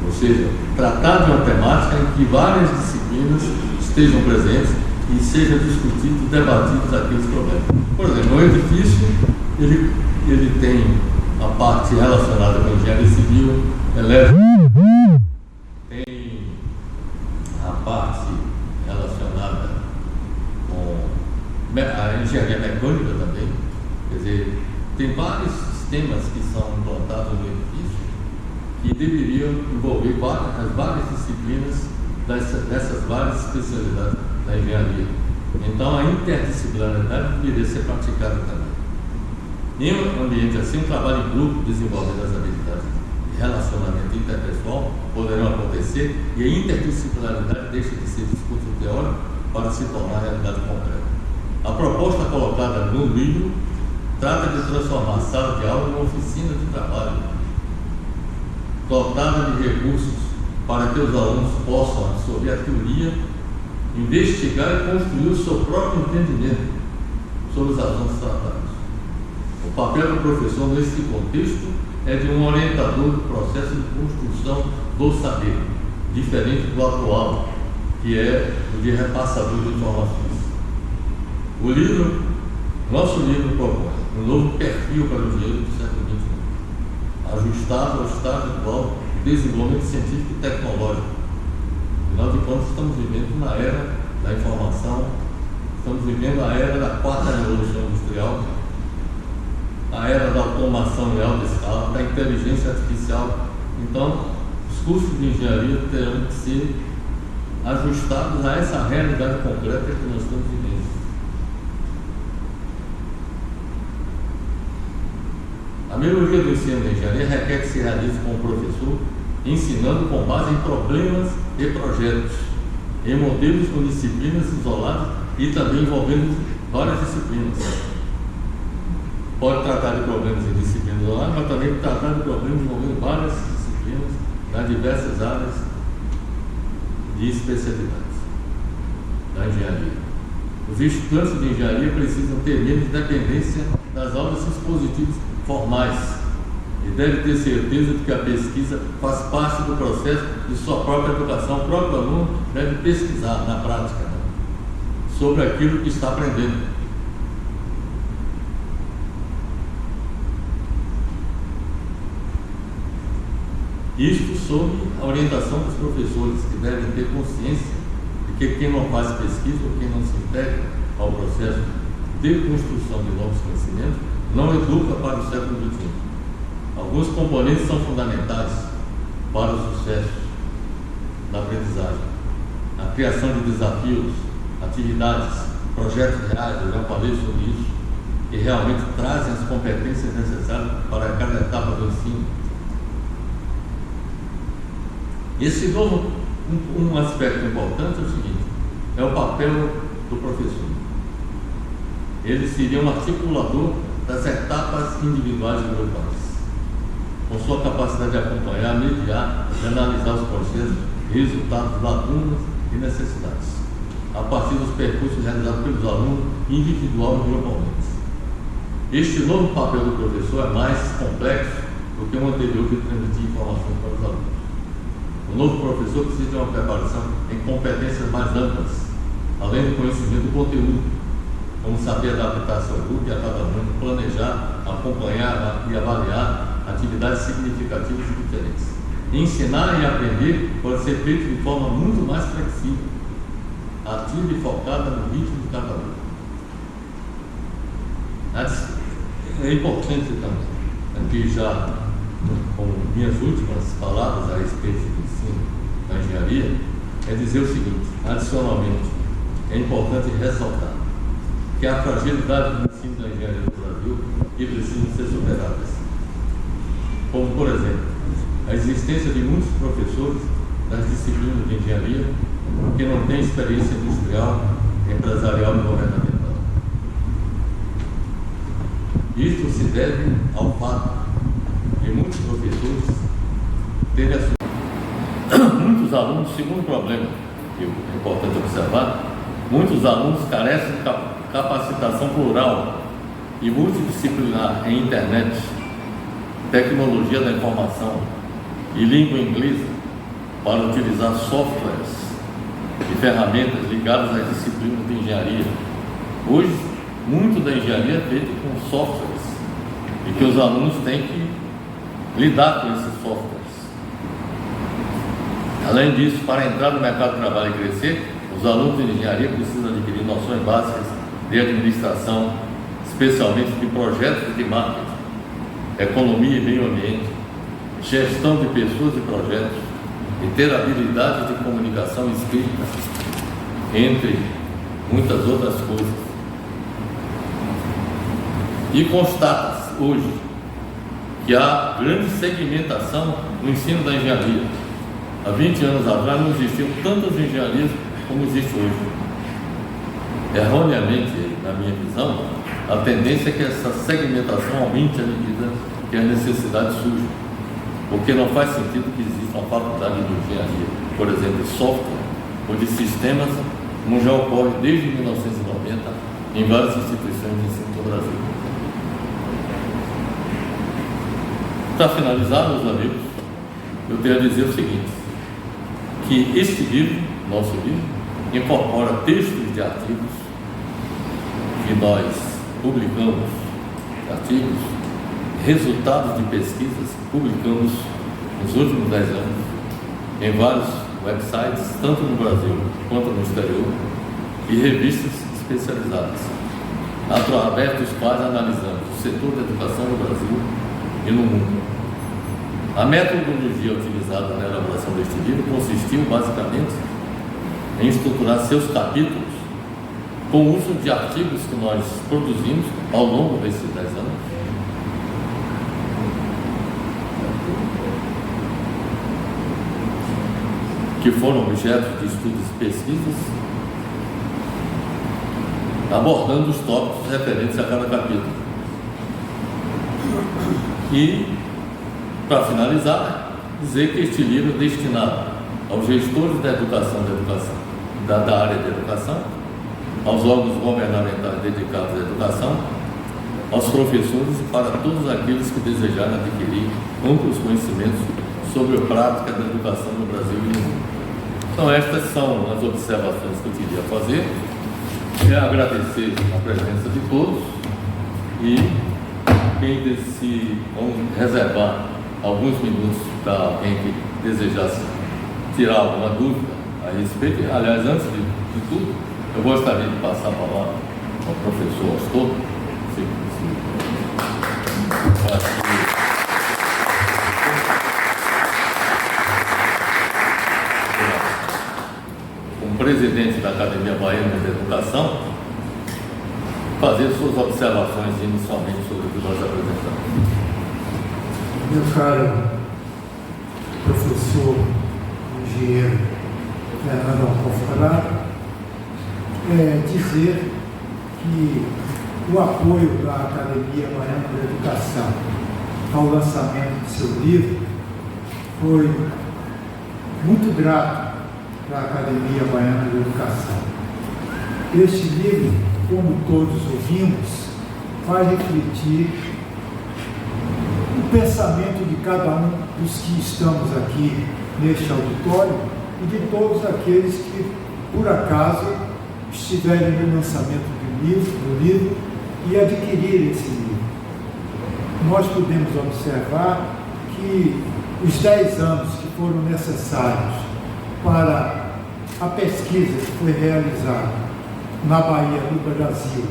Ou seja, tratar de uma temática em que várias disciplinas estejam presentes e sejam discutidos e debatidos aqueles problemas. Por exemplo, o edifício, ele tem a parte relacionada com a engenharia civil, elétrica, tem a parte relacionada com a engenharia mecânica também, quer dizer, tem vários sistemas que são implantados no edifício que deveriam envolver as várias disciplinas dessas várias especialidades da engenharia. Então a interdisciplinaridade deveria ser praticada também. Em um ambiente assim, um trabalho em grupo desenvolvendo as habilidades de relacionamento interpessoal poderão acontecer e a interdisciplinaridade deixa de ser discurso teórico para se tornar realidade concreta. A proposta colocada no livro trata de transformar a sala de aula em uma oficina de trabalho dotada de recursos para que os alunos possam absorver a teoria, investigar e construir o seu próprio entendimento sobre os assuntos tratados. O papel do professor nesse contexto é de um orientador do processo de construção do saber, diferente do atual, que é o de repassador de informações. Nosso livro propõe um novo perfil para o engenheiro do século XXI, ajustado ao estado atual de desenvolvimento científico e tecnológico. Afinal de contas, estamos vivendo na era da informação, estamos vivendo a era da quarta revolução industrial, a era da automação em alta escala, da inteligência artificial. Então, os cursos de engenharia terão que ser ajustados a essa realidade concreta que nós estamos vivendo. A melhoria do ensino da engenharia requer que se realize com o professor, ensinando com base em problemas e projetos, em modelos com disciplinas isoladas e também envolvendo várias disciplinas. Pode tratar de problemas em disciplinas isoladas, mas também tratar de problemas envolvendo várias disciplinas nas diversas áreas de especialidades da engenharia. Os estudantes de engenharia precisam ter menos dependência das aulas expositivas formais e deve ter certeza de que a pesquisa faz parte do processo de sua própria educação. O próprio aluno deve pesquisar na prática sobre aquilo que está aprendendo. Isto sob a orientação dos professores, que devem ter consciência de que quem não faz pesquisa ou quem não se integra ao processo de construção de novos conhecimentos não educa para o século XXI. Alguns componentes são fundamentais para o sucesso da aprendizagem: a criação de desafios, atividades, projetos reais, eu já falei sobre isso, que realmente trazem as competências necessárias para cada etapa do ensino. Esse novo, um aspecto importante é o seguinte: é o papel do professor. Ele seria um articulador das etapas individuais e grupais, com sua capacidade de acompanhar, mediar e analisar os processos, resultados, lacunas e necessidades, a partir dos percursos realizados pelos alunos individual e grupalmente. Este novo papel do professor é mais complexo do que o anterior, que transmitia informações para os alunos. O novo professor precisa de uma preparação em competências mais amplas, além do conhecimento do conteúdo, como saber adaptar-se ao grupo e a cada aluno, planejar, acompanhar e avaliar atividades significativas e diferentes. Ensinar e aprender pode ser feito de forma muito mais flexível, ativa e focada no ritmo de cada aluno. É importante também, aqui já com minhas últimas palavras a respeito do ensino da engenharia, é dizer o seguinte: adicionalmente, é importante ressaltar que a fragilidade do ensino da engenharia no Brasil que precisam ser superadas, como por exemplo, a existência de muitos professores das disciplinas de engenharia que não têm experiência industrial, empresarial e governamental. Isto se deve ao fato de muitos professores terem assumido. Muitos alunos, segundo problema que é importante observar, muitos alunos carecem de capacitação plural e multidisciplinar em internet, tecnologia da informação e língua inglesa para utilizar softwares e ferramentas ligadas às disciplinas de engenharia. Hoje, muito da engenharia é feito com softwares e que os alunos têm que lidar com esses softwares. Além disso, para entrar no mercado de trabalho e crescer, os alunos de engenharia precisam adquirir noções básicas de administração, especialmente de projetos de marketing, economia e meio ambiente, gestão de pessoas e projetos, e ter habilidade de comunicação escrita, entre muitas outras coisas. E constata-se hoje que há grande segmentação no ensino da engenharia. Há 20 anos atrás não existiam tantas engenharias como existe hoje. Erroneamente, na minha visão, a tendência é que essa segmentação aumente à medida que a necessidade surge, porque não faz sentido que exista uma faculdade de engenharia, por exemplo, de software ou de sistemas, como já ocorre desde 1990 em várias instituições de ensino do Brasil. Para finalizar, meus amigos, eu tenho a dizer o seguinte: que este livro, nosso livro, incorpora textos de artigos que nós publicamos, artigos, resultados de pesquisas que publicamos nos últimos 10 anos em vários websites, tanto no Brasil quanto no exterior, e revistas especializadas, através dos quais analisamos o setor da educação no Brasil e no mundo. A metodologia utilizada na elaboração deste livro consistiu basicamente em estruturar seus capítulos com o uso de artigos que nós produzimos ao longo desses 10 anos, que foram objeto de estudos e pesquisas, abordando os tópicos referentes a cada capítulo. E, para finalizar, dizer que este livro é destinado aos gestores da educação, da área de educação, aos órgãos governamentais dedicados à educação, aos professores e para todos aqueles que desejarem adquirir amplos conhecimentos sobre a prática da educação no Brasil e no mundo. Então, estas são as observações que eu queria fazer. Quero agradecer a presença de todos e vamos reservar alguns minutos para alguém que desejasse tirar alguma dúvida a respeito. Aliás, antes de tudo, eu gostaria de passar a palavra ao professor Astor, como presidente da Academia Baiana de Educação, fazer suas observações inicialmente sobre o que nós apresentamos. Meu caro professor engenheiro Fernando Alcofarado, dizer que o apoio da Academia Baiana de Educação ao lançamento do seu livro foi muito grato para a Academia Baiana de Educação. Este livro, como todos ouvimos, vai refletir o pensamento de cada um dos que estamos aqui neste auditório e de todos aqueles que, por acaso, estiverem no lançamento do livro e adquirirem esse livro. Nós podemos observar que os 10 anos que foram necessários para a pesquisa que foi realizada na Bahia, no Brasil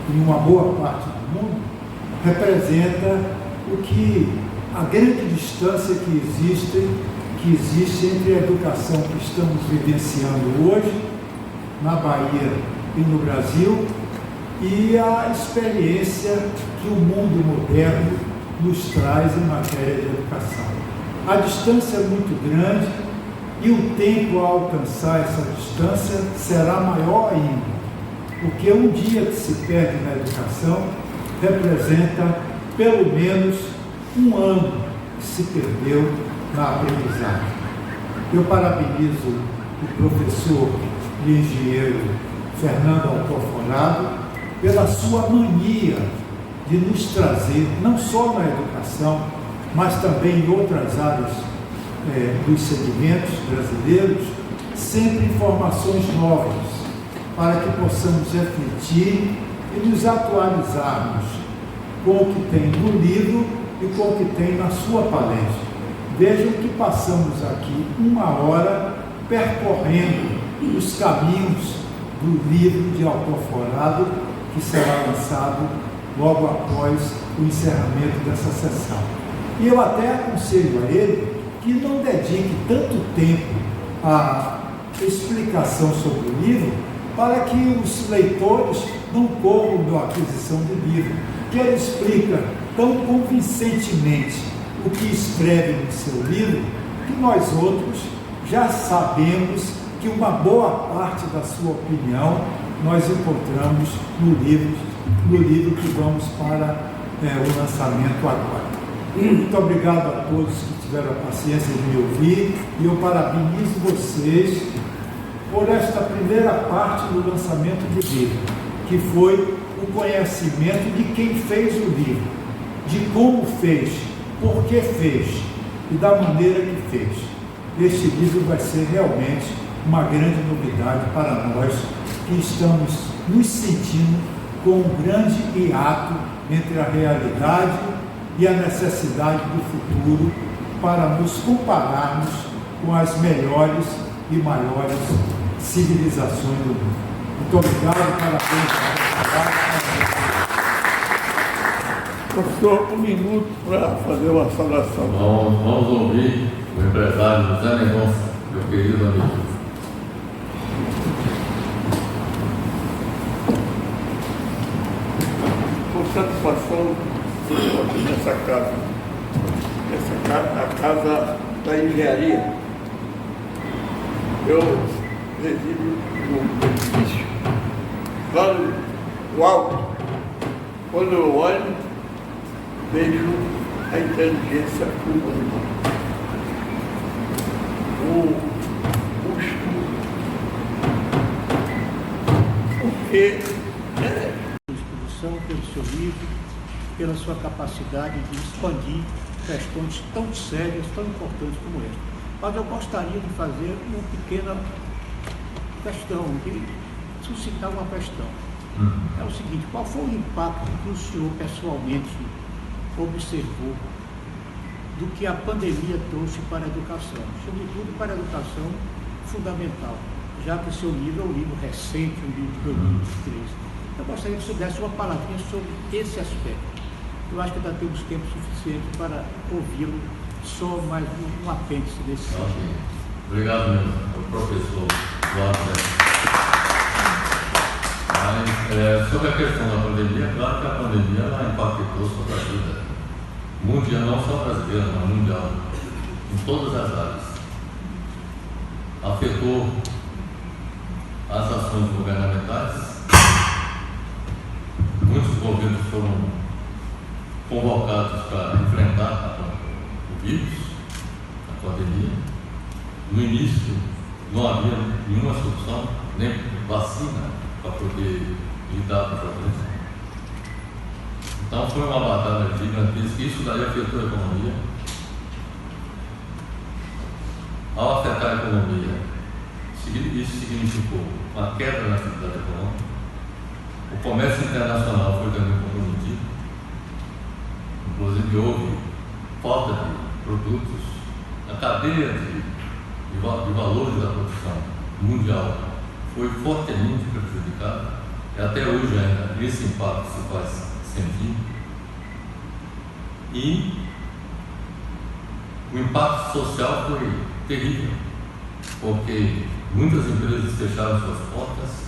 e em uma boa parte do mundo, representa o que a grande distância que existe entre a educação que estamos vivenciando hoje na Bahia e no Brasil e a experiência que o mundo moderno nos traz em matéria de educação. A distância é muito grande e o tempo a alcançar essa distância será maior ainda, porque um dia que se perde na educação representa pelo menos um ano que se perdeu na aprendizagem. Eu parabenizo o professor e engenheiro Fernando Altoforado pela sua mania de nos trazer, não só na educação, mas também em outras áreas dos segmentos brasileiros, sempre informações novas, para que possamos refletir e nos atualizarmos com o que tem no livro e com o que tem na sua palestra. Vejam que passamos aqui 1 hora percorrendo os caminhos do livro de Altoforado, que será lançado logo após o encerramento dessa sessão. E eu até aconselho a ele que não dedique tanto tempo à explicação sobre o livro para que os leitores não corram da aquisição do livro, que ele explica tão convincentemente o que escreve no seu livro, que nós outros já sabemos que uma boa parte da sua opinião nós encontramos no livro que vamos para o lançamento agora. Muito obrigado a todos que tiveram a paciência de me ouvir e eu parabenizo vocês por esta primeira parte do lançamento do livro, que foi o conhecimento de quem fez o livro, de como fez, por que fez e da maneira que fez. Este livro vai ser realmente uma grande novidade para nós que estamos nos sentindo com um grande hiato entre a realidade e a necessidade do futuro para nos compararmos com as melhores e maiores civilizações do mundo. Muito obrigado, parabéns. Professor, 1 minuto para fazer uma saudação. Vamos ouvir o empresário José Mendonça, meu querido amigo. Com satisfação, nessa casa, a casa da engenharia. Eu resido no edifício, lá no alto. Quando eu olho, vejo a inteligência humana, o estudo, porque pelo seu livro, pela sua capacidade de expandir questões tão sérias, tão importantes como esta. Mas eu gostaria de fazer uma pequena questão, de suscitar uma questão. É o seguinte: qual foi o impacto que o senhor pessoalmente observou do que a pandemia trouxe para a educação, sobretudo para a educação fundamental, já que o seu livro é um livro recente, um livro de 2023. Eu gostaria que você desse uma palavrinha sobre esse aspecto. Eu acho que ainda temos tempo suficiente para ouvi-lo, só mais um apêndice desse sentido. Obrigado mesmo, professor Eduardo. Mas, sobre a questão da pandemia, claro que a pandemia ela impactou sobre a vida mundial, não só brasileira, mas mundial, em todas as áreas. Afetou as ações governamentais. Muitos governos foram convocados para enfrentar o vírus, a pandemia. No início não havia nenhuma solução, nem vacina para poder lidar com a doença. Então foi uma batalha gigantesca, isso daí afetou a economia. Ao afetar a economia, isso significou uma queda na atividade econômica. O comércio internacional foi também comprometido. Inclusive houve falta de produtos. A cadeia de valores da produção mundial foi fortemente prejudicada. E até hoje ainda esse impacto se faz sentir. E o impacto social foi terrível, porque muitas empresas fecharam suas portas.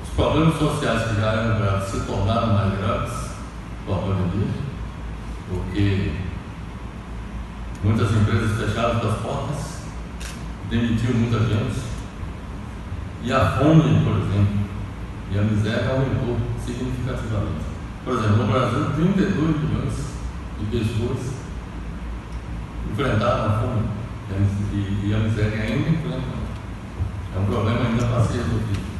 Os problemas sociais que já eram graves se tornaram mais graves com a pandemia, porque muitas empresas fecharam suas portas, demitiram muita gente, e a fome, por exemplo, e a miséria aumentou significativamente. Por exemplo, no Brasil, 32 milhões de pessoas enfrentaram a fome e a miséria ainda enfrentam. É um problema ainda para ser resolvido.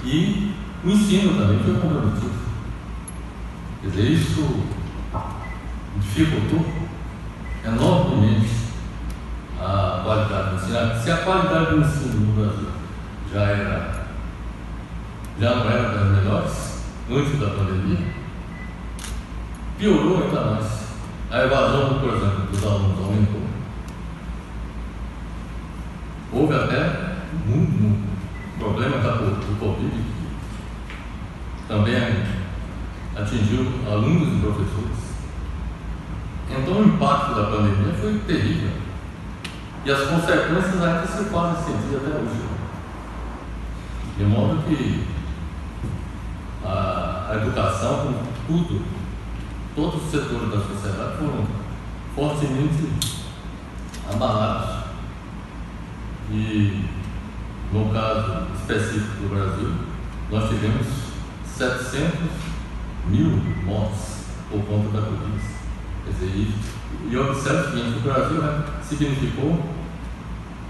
E o ensino também foi comprometido. Quer dizer, isso dificultou enormemente a qualidade do ensino. Se a qualidade do ensino no Brasil já não era das melhores antes da pandemia, piorou ainda mais. A evasão, por exemplo, dos alunos aumentou. Houve até um problema do Covid, que também atingiu alunos e professores. Então o impacto da pandemia foi terrível. E as consequências ainda se fazem sentir até hoje. De modo que a educação, com todos os setores da sociedade foram fortemente abalados. E no caso específico do Brasil, nós tivemos 700 mil mortes por conta da Covid. Quer dizer, e observe o seguinte: o Brasil significou,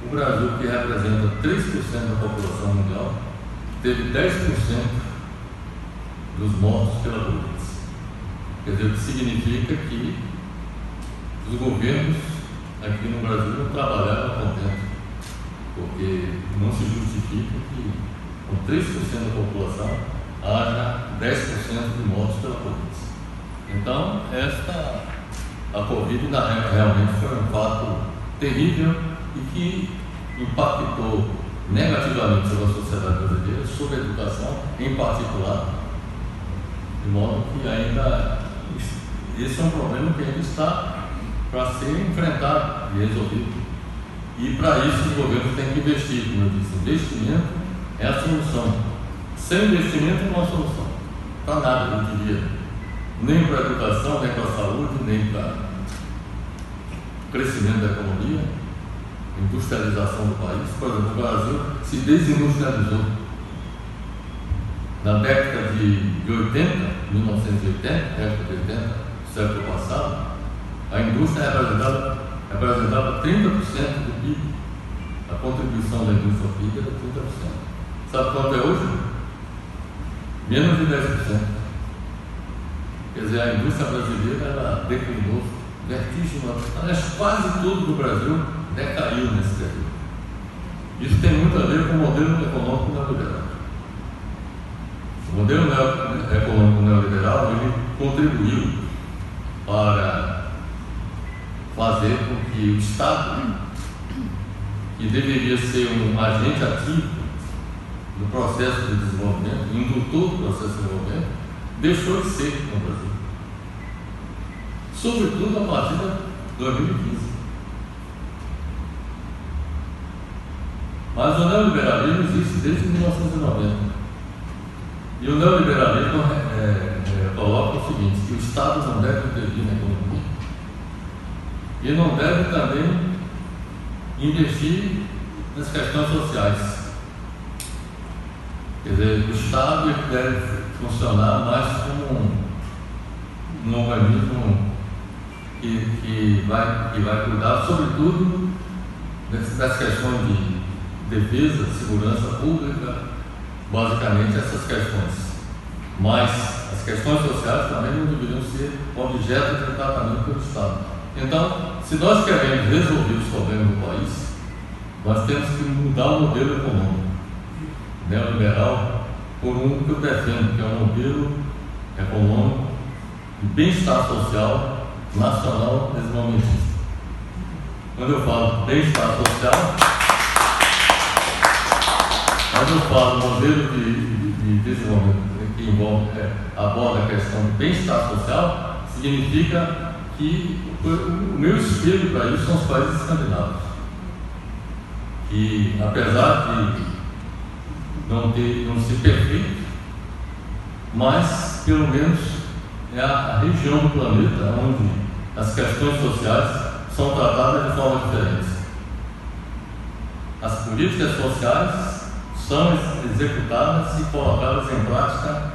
o Brasil, que representa 3% da população mundial, teve 10% dos mortos pela Covid. Quer dizer, o que significa que os governos aqui no Brasil não trabalharam a contento, porque não se justifica que com 3% da população haja 10% de mortos pela Covid. Então, a Covid realmente foi um fato terrível e que impactou negativamente sobre a sociedade brasileira, sobre a educação em particular, de modo que ainda esse é um problema que ainda está para ser enfrentado e resolvido. E para isso os governos têm que investir, como eu disse. Investimento é a solução. Sem investimento não há solução para nada, eu diria. Nem para a educação, nem para a saúde, nem para o crescimento da economia, industrialização do país. Por exemplo, o Brasil se desindustrializou. Na década de 80, 1980, década de 80, do século passado, a indústria representava 30% do PIB. A contribuição da indústria ao PIB era 30%. Sabe quanto é hoje? Menos de 10%. Quer dizer, a indústria brasileira ela declinou vertiginosamente. Aliás, quase tudo do Brasil decaiu nesse período. Isso tem muito a ver com o modelo econômico neoliberal. O modelo econômico neoliberal ele contribuiu para fazer com que o Estado, que deveria ser um agente ativo do processo de desenvolvimento, indutor do processo de desenvolvimento, deixou de ser no Brasil. Sobretudo a partir de 2015. Mas o neoliberalismo existe desde 1990. E o neoliberalismo coloca o seguinte, que o Estado não deve intervir na economia e não deve também investir nas questões sociais. Quer dizer, o Estado ele deve funcionar mais como um organismo que vai cuidar, sobretudo, das questões de defesa, segurança pública, basicamente essas questões. Mas as questões sociais também não deveriam ser objeto de tratamento pelo Estado. Então, se nós queremos resolver os problemas do país, nós temos que mudar o modelo econômico neoliberal por um que eu defendo, que é um modelo econômico de bem-estar social nacional desenvolvimentista. Quando eu falo bem-estar social, quando eu falo modelo de desenvolvimento que envolve, aborda a questão de bem-estar social, significa que o meu espelho para isso são os países escandinavos, que apesar de não ser perfeito, mas pelo menos é a região do planeta onde as questões sociais são tratadas de forma diferente. As políticas sociais são executadas e colocadas em prática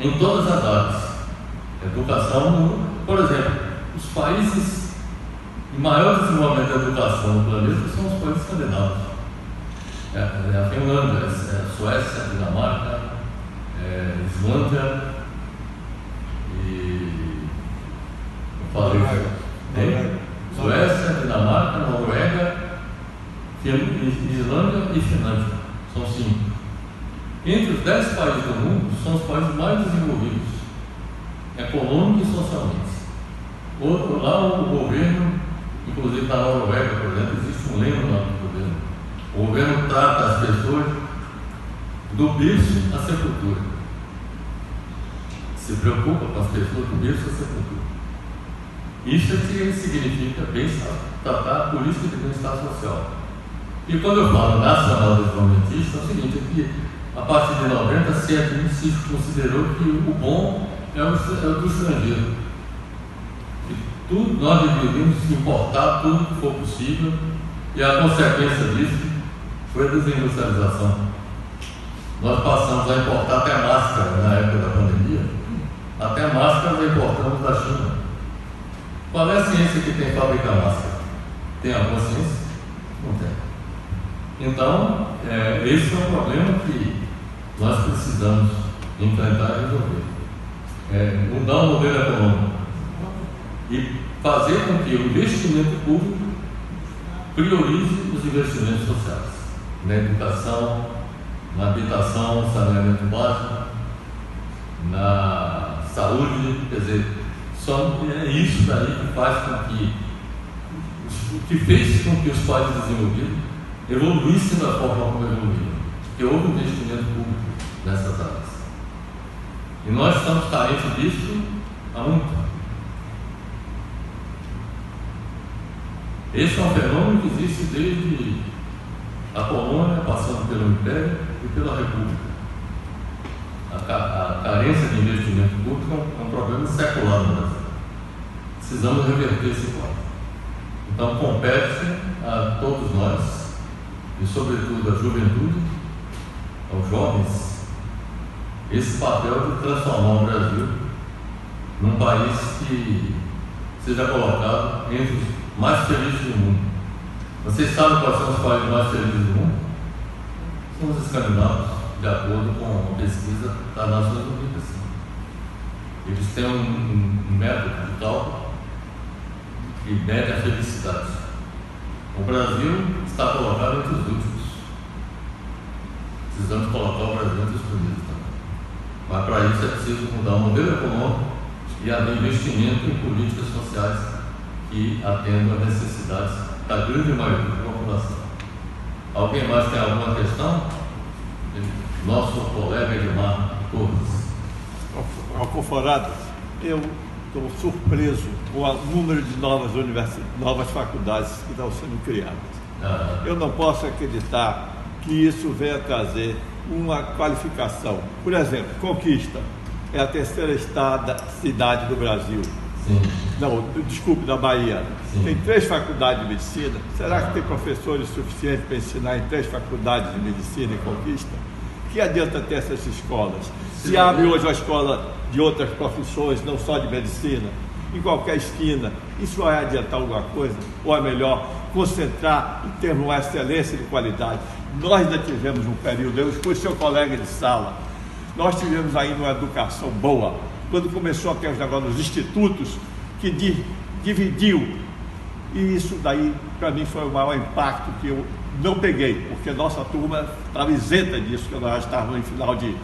em todas as áreas. Educação, por exemplo, os países de maior desenvolvimento da educação no planeta são os países escandinavos. A Finlândia, a Suécia, a Dinamarca, a Islândia e... eu falei... Suécia, Dinamarca, Noruega, Islândia e Finlândia. São 5. Entre os 10 países do mundo, são os países mais desenvolvidos, econômico e socialmente. Lá o governo, inclusive na Noruega, por exemplo, existe um lema lá do governo. O governo trata as pessoas do berço à sepultura. Se preocupa com as pessoas do berço à sepultura. Isso é que significa bem-estar, tratar a política de bem-estar social. E quando eu falo nacional desenvolvimentista, é o seguinte, é que a partir de 90 se considerou que o bom é o do estrangeiro. Que nós deveríamos importar tudo que for possível, e a consequência disso foi a desindustrialização. Nós passamos a importar até máscara na época da pandemia, até máscara nós importamos da China. Qual é a ciência que tem que fabricar máscara? Tem alguma ciência? Não tem. Então, esse é um problema que nós precisamos enfrentar e resolver. Mudar o modelo econômico e fazer com que o investimento público priorize os investimentos sociais, na educação, na habitação, no saneamento básico, na saúde, quer dizer, é isso daí que faz com que fez com que os países desenvolvidos evoluíssem da forma como evoluíram, porque houve investimento público nessas áreas. E nós estamos carentes disso há muito tempo. Esse é um fenômeno que existe desde a colônia, passando pelo Império e pela República. A carência de investimento público é um problema secular no Brasil. Precisamos reverter esse quadro. Então, compete a todos nós, e sobretudo à juventude, aos jovens, esse papel de transformar o Brasil num país que seja colocado entre os mais felizes do mundo. Vocês sabem quais são os países mais felizes do mundo? São os escandinavos, de acordo com a pesquisa das Nações Unidas. Eles têm um método de cálculo que mede a felicidade. O Brasil está colocado entre os últimos. Precisamos colocar o Brasil entre os primeiros também. Mas para isso é preciso mudar o modelo econômico e haver investimento em políticas sociais que atendam às necessidades da grande maioria da população. Alguém mais tem alguma questão? Nosso colega Edmar Torres. Alcoforado, eu estou surpreso com o número de novas faculdades que estão sendo criadas. Eu não posso acreditar que isso venha trazer uma qualificação. Por exemplo, Conquista é a terceira cidade do Brasil. Sim. Não, desculpe, da Bahia. Sim. Tem 3 faculdades de medicina. Será que tem professores suficientes para ensinar em 3 faculdades de medicina em Conquista? Que adianta ter essas escolas? Se abre hoje a escola de outras profissões, não só de medicina, em qualquer esquina, isso vai adiantar alguma coisa? Ou é melhor concentrar em termos de uma excelência de qualidade? nós ainda tivemos um período, eu fui seu colega de sala, nós tivemos ainda uma educação boa, quando começou aqueles negócios dos institutos, que dividiu, e isso daí, para mim, foi o maior impacto que eu não peguei, porque nossa turma estava isenta disso, que nós estávamos em final de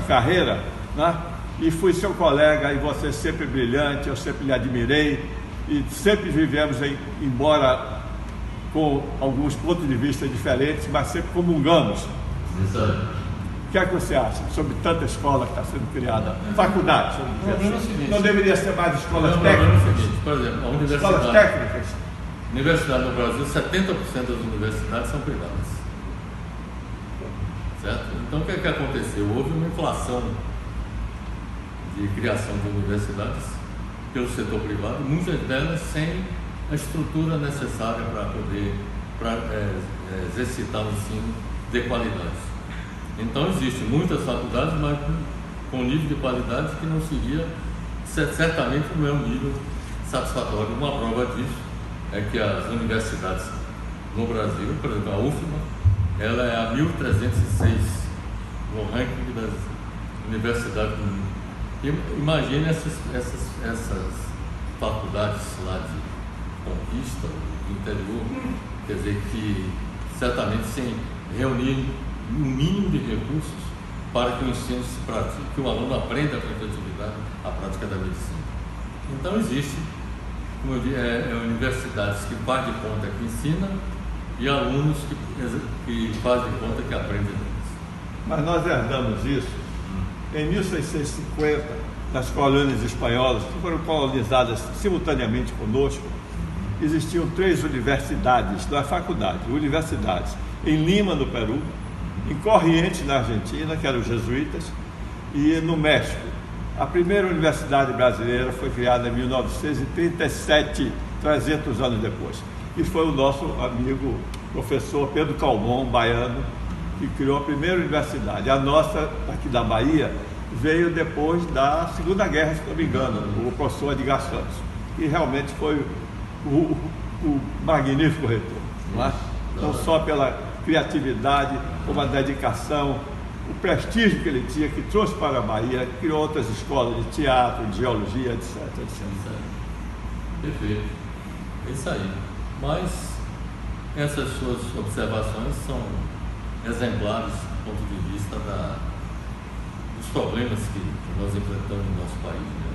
carreira, né? E fui seu colega, e você sempre brilhante, eu sempre lhe admirei, e sempre vivemos, embora com alguns pontos de vista diferentes, mas sempre comungamos. Isso aí. O que é que você acha sobre tanta escola que está sendo criada? Faculdade. O problema é o seguinte. Não deveria ser mais escolas O problema é o técnicas? seguinte, por exemplo, a Escolas universidade. técnicas. Universidade no Brasil, 70% das universidades são privadas. Certo? Então o que é que aconteceu? Houve uma inflação de criação de universidades pelo setor privado, muitas delas sem a estrutura necessária para poder exercitar o ensino de qualidade. Então existem muitas faculdades, mas com nível de qualidade que não seria, certamente não é um nível satisfatório. Uma prova disso é que as universidades no Brasil, por exemplo, a UFMA, ela é a 1306 no ranking das universidades do mundo. Imagine essas faculdades lá de conquista, do interior, quer dizer, que certamente sem reunir um mínimo de recursos para que o ensino se pratique, que o aluno aprenda com efetividade a prática da medicina. Então existe, como eu disse, universidades que fazem de conta que ensinam e alunos que fazem de conta que aprendem deles. Mas nós herdamos isso em 1650, nas colônias espanholas, que foram colonizadas simultaneamente conosco. Existiam 3 universidades, não é faculdade, universidades, em Lima, no Peru, em Corrientes, na Argentina, que eram os jesuítas, e no México. A primeira universidade brasileira foi criada em 1937, 300 anos depois. E foi o nosso amigo professor Pedro Calmon, baiano, que criou a primeira universidade. A nossa, aqui da Bahia, veio depois da Segunda Guerra, se não me engano, o professor Edgar Santos, que realmente foi o magnífico retorno. Não é? Não só pela criatividade, como a dedicação, o prestígio que ele tinha, que trouxe para a Bahia, criou outras escolas de teatro, de geologia, etc. Perfeito. É isso aí. Mas essas suas observações são exemplares do ponto de vista dos problemas que nós enfrentamos no nosso país. Né?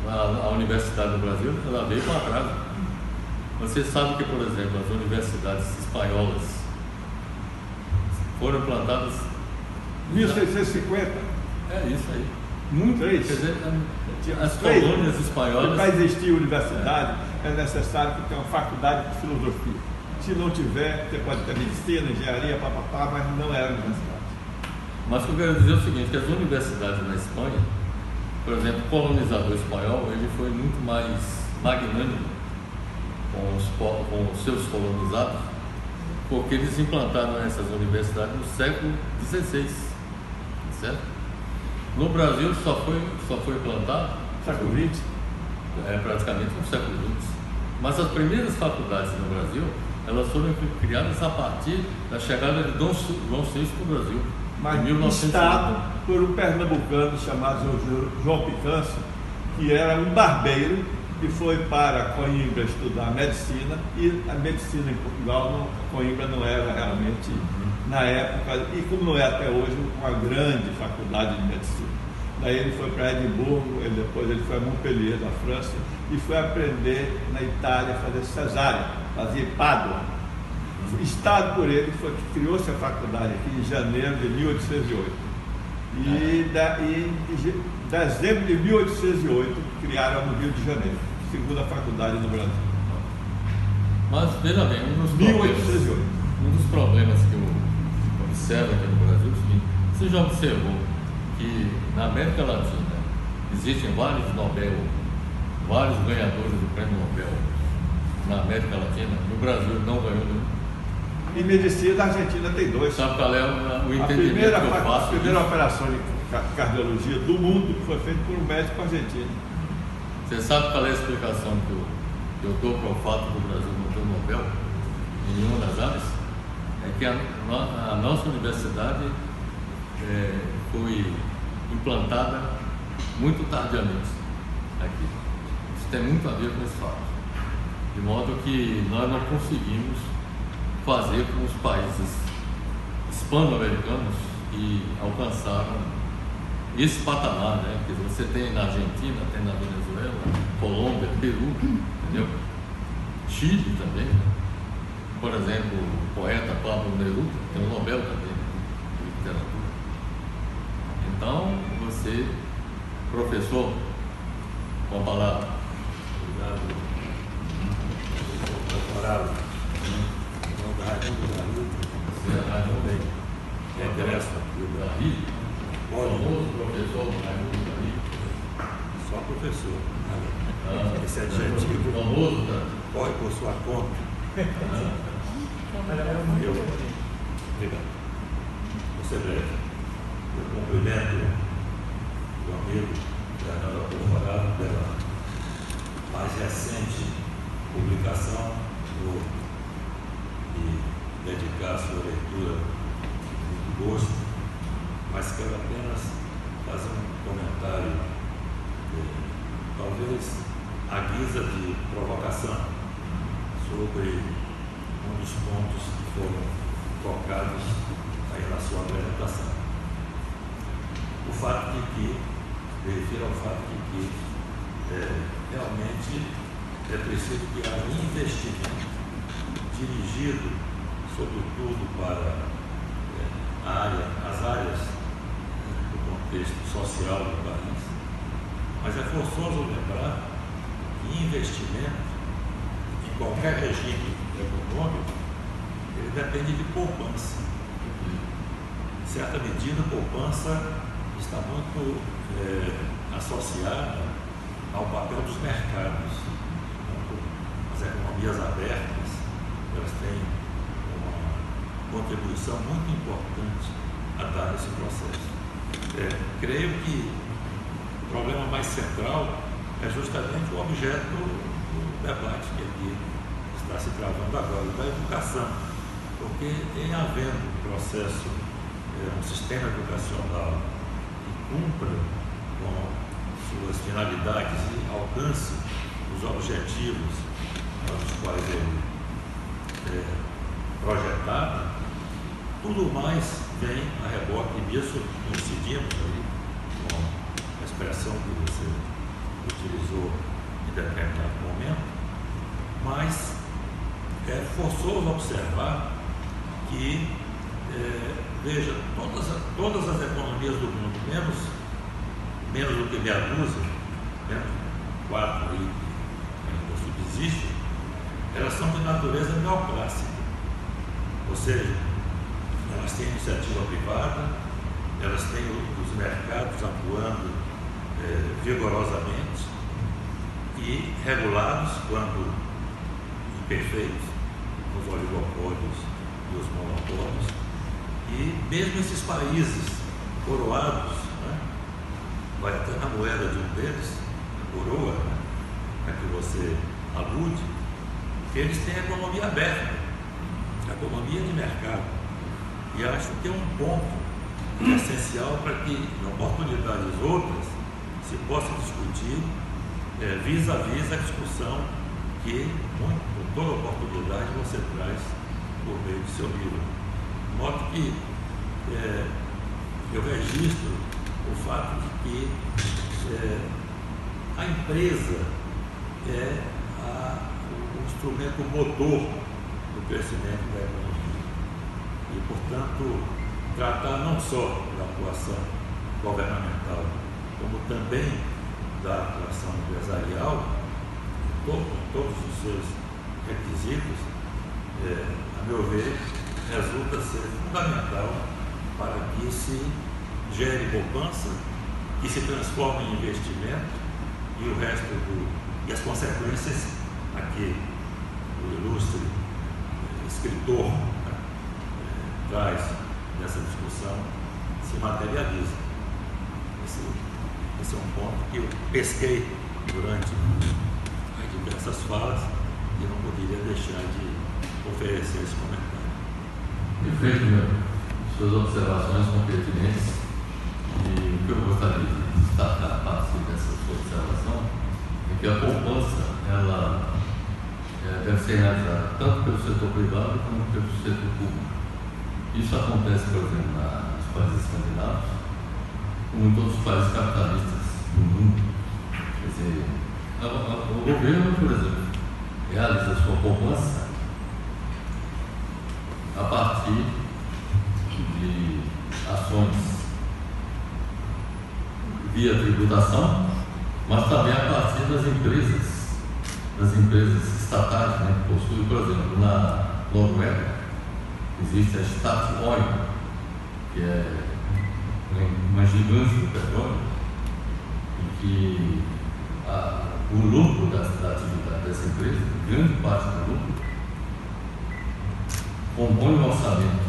A universidade do Brasil, ela veio com atraso. Você sabe que, por exemplo, as universidades espanholas foram implantadas 1650. É isso aí. Muito Quer isso. dizer, as colônias espanholas. Para existir universidade, é necessário que tenha uma faculdade de filosofia. Se não tiver, você pode ter medicina, engenharia, papapá, mas não é universidade. Mas o que eu quero dizer é o seguinte, que as universidades na Espanha, por exemplo, o colonizador espanhol, ele foi muito mais magnânimo com os seus colonizados, porque eles implantaram essas universidades no século XVI, certo? No Brasil só foi implantado Século XX? Praticamente no século XX. Mas as primeiras faculdades no Brasil, elas foram criadas a partir da chegada de Dom VI no Brasil. Mas em 1900. instado por um pernambucano chamado João Picâncio, que era um barbeiro que foi para Coimbra estudar medicina, e a medicina em Portugal, Coimbra não era realmente, na época, e como não é até hoje, uma grande faculdade de medicina. Daí ele foi para Edimburgo, depois ele foi a Montpellier, da França, e foi aprender na Itália a fazer cesárea, fazer Pádua. Instado por ele, foi que criou-se a faculdade aqui em janeiro de 1808. E em dezembro de 1808 criaram no Rio de Janeiro, segunda faculdade no Brasil. Mas veja bem, um dos 1808. problemas que eu observo aqui no Brasil é o seguinte: você já observou que na América Latina existem vários ganhadores do prêmio Nobel na América Latina? No Brasil não ganhou nenhum. Em medicina, a Argentina tem 2. Sabe qual é o entendimento A que eu faço? primeira operação de cardiologia do mundo foi feita por um médico argentino. Você sabe qual é a explicação que eu dou para o fato do Brasil não ter o Nobel em nenhuma das áreas? é que a nossa universidade foi implantada muito tardiamente aqui. Isso tem muito a ver com esse fato. De modo que nós não conseguimos fazer com os países hispano-americanos que alcançaram esse patamar, né? Que você tem na Argentina, tem na Venezuela, Colômbia, Peru, entendeu? Chile também. Por exemplo, o poeta Pablo Neruda tem o Nobel também de literatura. Então, você, professor, com a palavra. Obrigado. Doutorado. Regresso aqui do Davi, famoso professor Raimundo Davi. Só professor. Esse adjetivo Famoso, tá? corre por sua conta. Obrigado. Vou ser breve. Eu cumprimento o amigo Fernando Alcoforado pela mais recente publicação e dedicar a sua leitura muito gosto, mas quero apenas fazer um comentário, talvez à guisa de provocação, sobre um dos pontos que foram tocados aí na sua apresentação. O fato de que, me refiro ao fato de que realmente é preciso que haja um investimento dirigido, sobretudo, para as áreas do contexto social do país. Mas é forçoso lembrar que investimento em qualquer regime econômico, ele depende de poupança. Em certa medida, a poupança está muito associada ao papel dos mercados. As economias abertas, elas têm uma contribuição muito importante a dar nesse processo. Creio que o problema mais central é justamente o objeto do debate que aqui está se travando agora, da educação, porque em havendo um processo, um sistema educacional que cumpra com suas finalidades e alcance os objetivos para os quais ele projetado, tudo mais vem a reboque disso, coincidimos aí com a expressão que você utilizou em determinado momento, mas é forçoso observar que, veja, todas as economias do mundo, menos do que meia dúzia, menos 4 aí que ainda subsistem, elas são de natureza neoclássica, ou seja, elas têm iniciativa privada, elas têm os mercados atuando vigorosamente e regulados quando imperfeitos, os oligopólios e os monopólios, e mesmo esses países coroados, né, vai até na moeda de um deles, a coroa, né, a que você alude, que eles têm a economia aberta, a economia de mercado. E acho que é um ponto essencial para que, em oportunidades outras, se possa discutir vis-à-vis a discussão que, com toda oportunidade, você traz por meio do seu livro. De modo que eu registro o fato de que a empresa é o instrumento motor do crescimento da economia. E, portanto, tratar não só da atuação governamental, como também da atuação empresarial, com todos os seus requisitos, a meu ver, resulta ser fundamental para que se gere poupança, que se transforme em investimento e o resto e as consequências aqui o ilustre escritor traz nessa discussão se materializa. Esse é um ponto que eu pesquei durante as diversas falas e não poderia deixar de oferecer esse comentário. Perfeito, meu. Suas observações são pertinentes. E o que eu gostaria de destacar a partir dessa sua observação é que a poupança, ela deve ser realizada tanto pelo setor privado quanto pelo setor público. Isso acontece, por exemplo, nos países escandinavos, como em todos os países capitalistas do mundo. Quer dizer, o governo, por exemplo, realiza a sua poupança a partir de ações via tributação, mas também a partir das empresas estatais, né, que possuem, por exemplo, na Noruega, existe a Statoil, que é uma gigante do petróleo, e que o lucro da atividade dessa empresa, grande parte do lucro, compõe o orçamento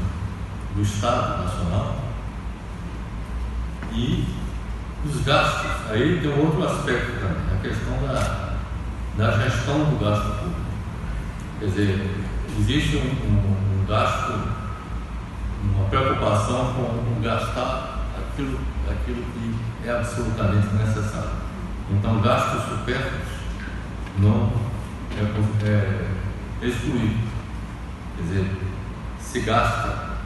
do Estado Nacional e os gastos. Aí tem outro aspecto também, a questão da gestão do gasto público. Quer dizer, existe um gasto, uma preocupação com gastar aquilo que é absolutamente necessário. Então, gastos supérfluos não é excluído. Quer dizer, se gasta,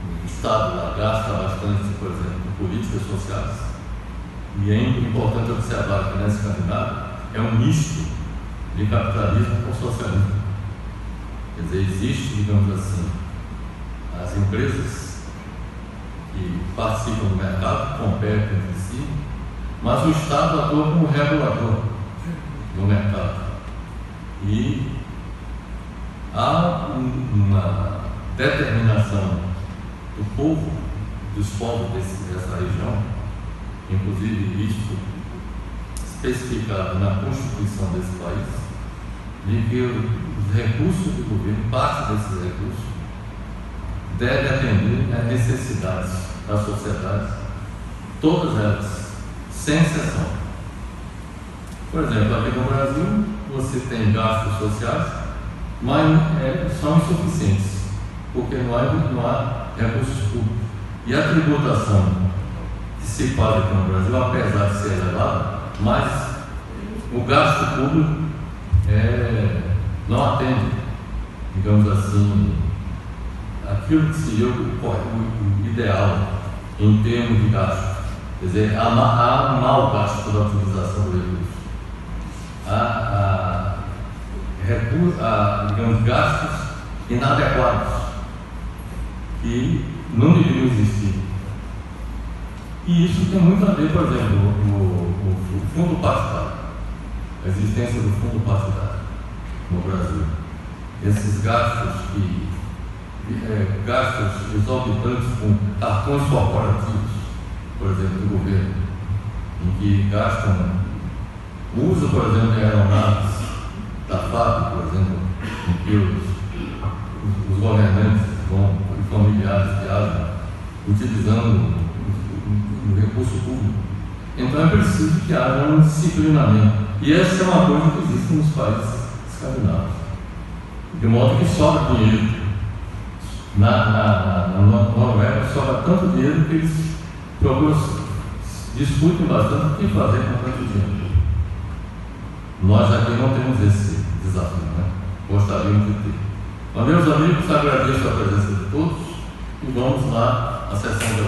o Estado lá gasta bastante, por exemplo, em políticas sociais, e é importante observar que nesse Escandinávia é um misto de capitalismo com socialismo. Quer dizer, existe, digamos assim, as empresas que participam do mercado, competem entre si, mas o Estado atua como regulador do mercado. E há uma determinação do povo, dos povos dessa região, inclusive isso especificado na Constituição desse país, de que os recursos do governo, parte desses recursos, deve atender às necessidades da sociedade, todas elas, sem exceção. Por exemplo, aqui no Brasil, você tem gastos sociais, mas são insuficientes, porque não há recursos públicos. E a tributação que se faz aqui no Brasil, apesar de ser elevada, mas o gasto público não atende, digamos assim, aquilo que seria o ideal em termos de gasto. Quer dizer, há um mau gasto pela utilização do recurso. Digamos, gastos inadequados que não deveriam existir. E isso tem muito a ver, por exemplo, o fundo partidário, a existência do fundo partidário no Brasil. Esses gastos gastos exorbitantes com cartões corporativos, por exemplo, do governo, em que gastam o uso, por exemplo, de aeronaves da FAB, por exemplo, em que os governantes e familiares viajam utilizando o recurso público. Então é preciso que haja um disciplinamento. E essa é uma coisa que existe nos países escandinavos. De modo que sobra dinheiro. Na Noruega sobra tanto dinheiro que eles discutem bastante o que fazer com tanto dinheiro. Nós aqui não temos esse desafio, né? Gostaríamos de ter. Mas, meus amigos, agradeço a presença de todos e vamos lá à sessão de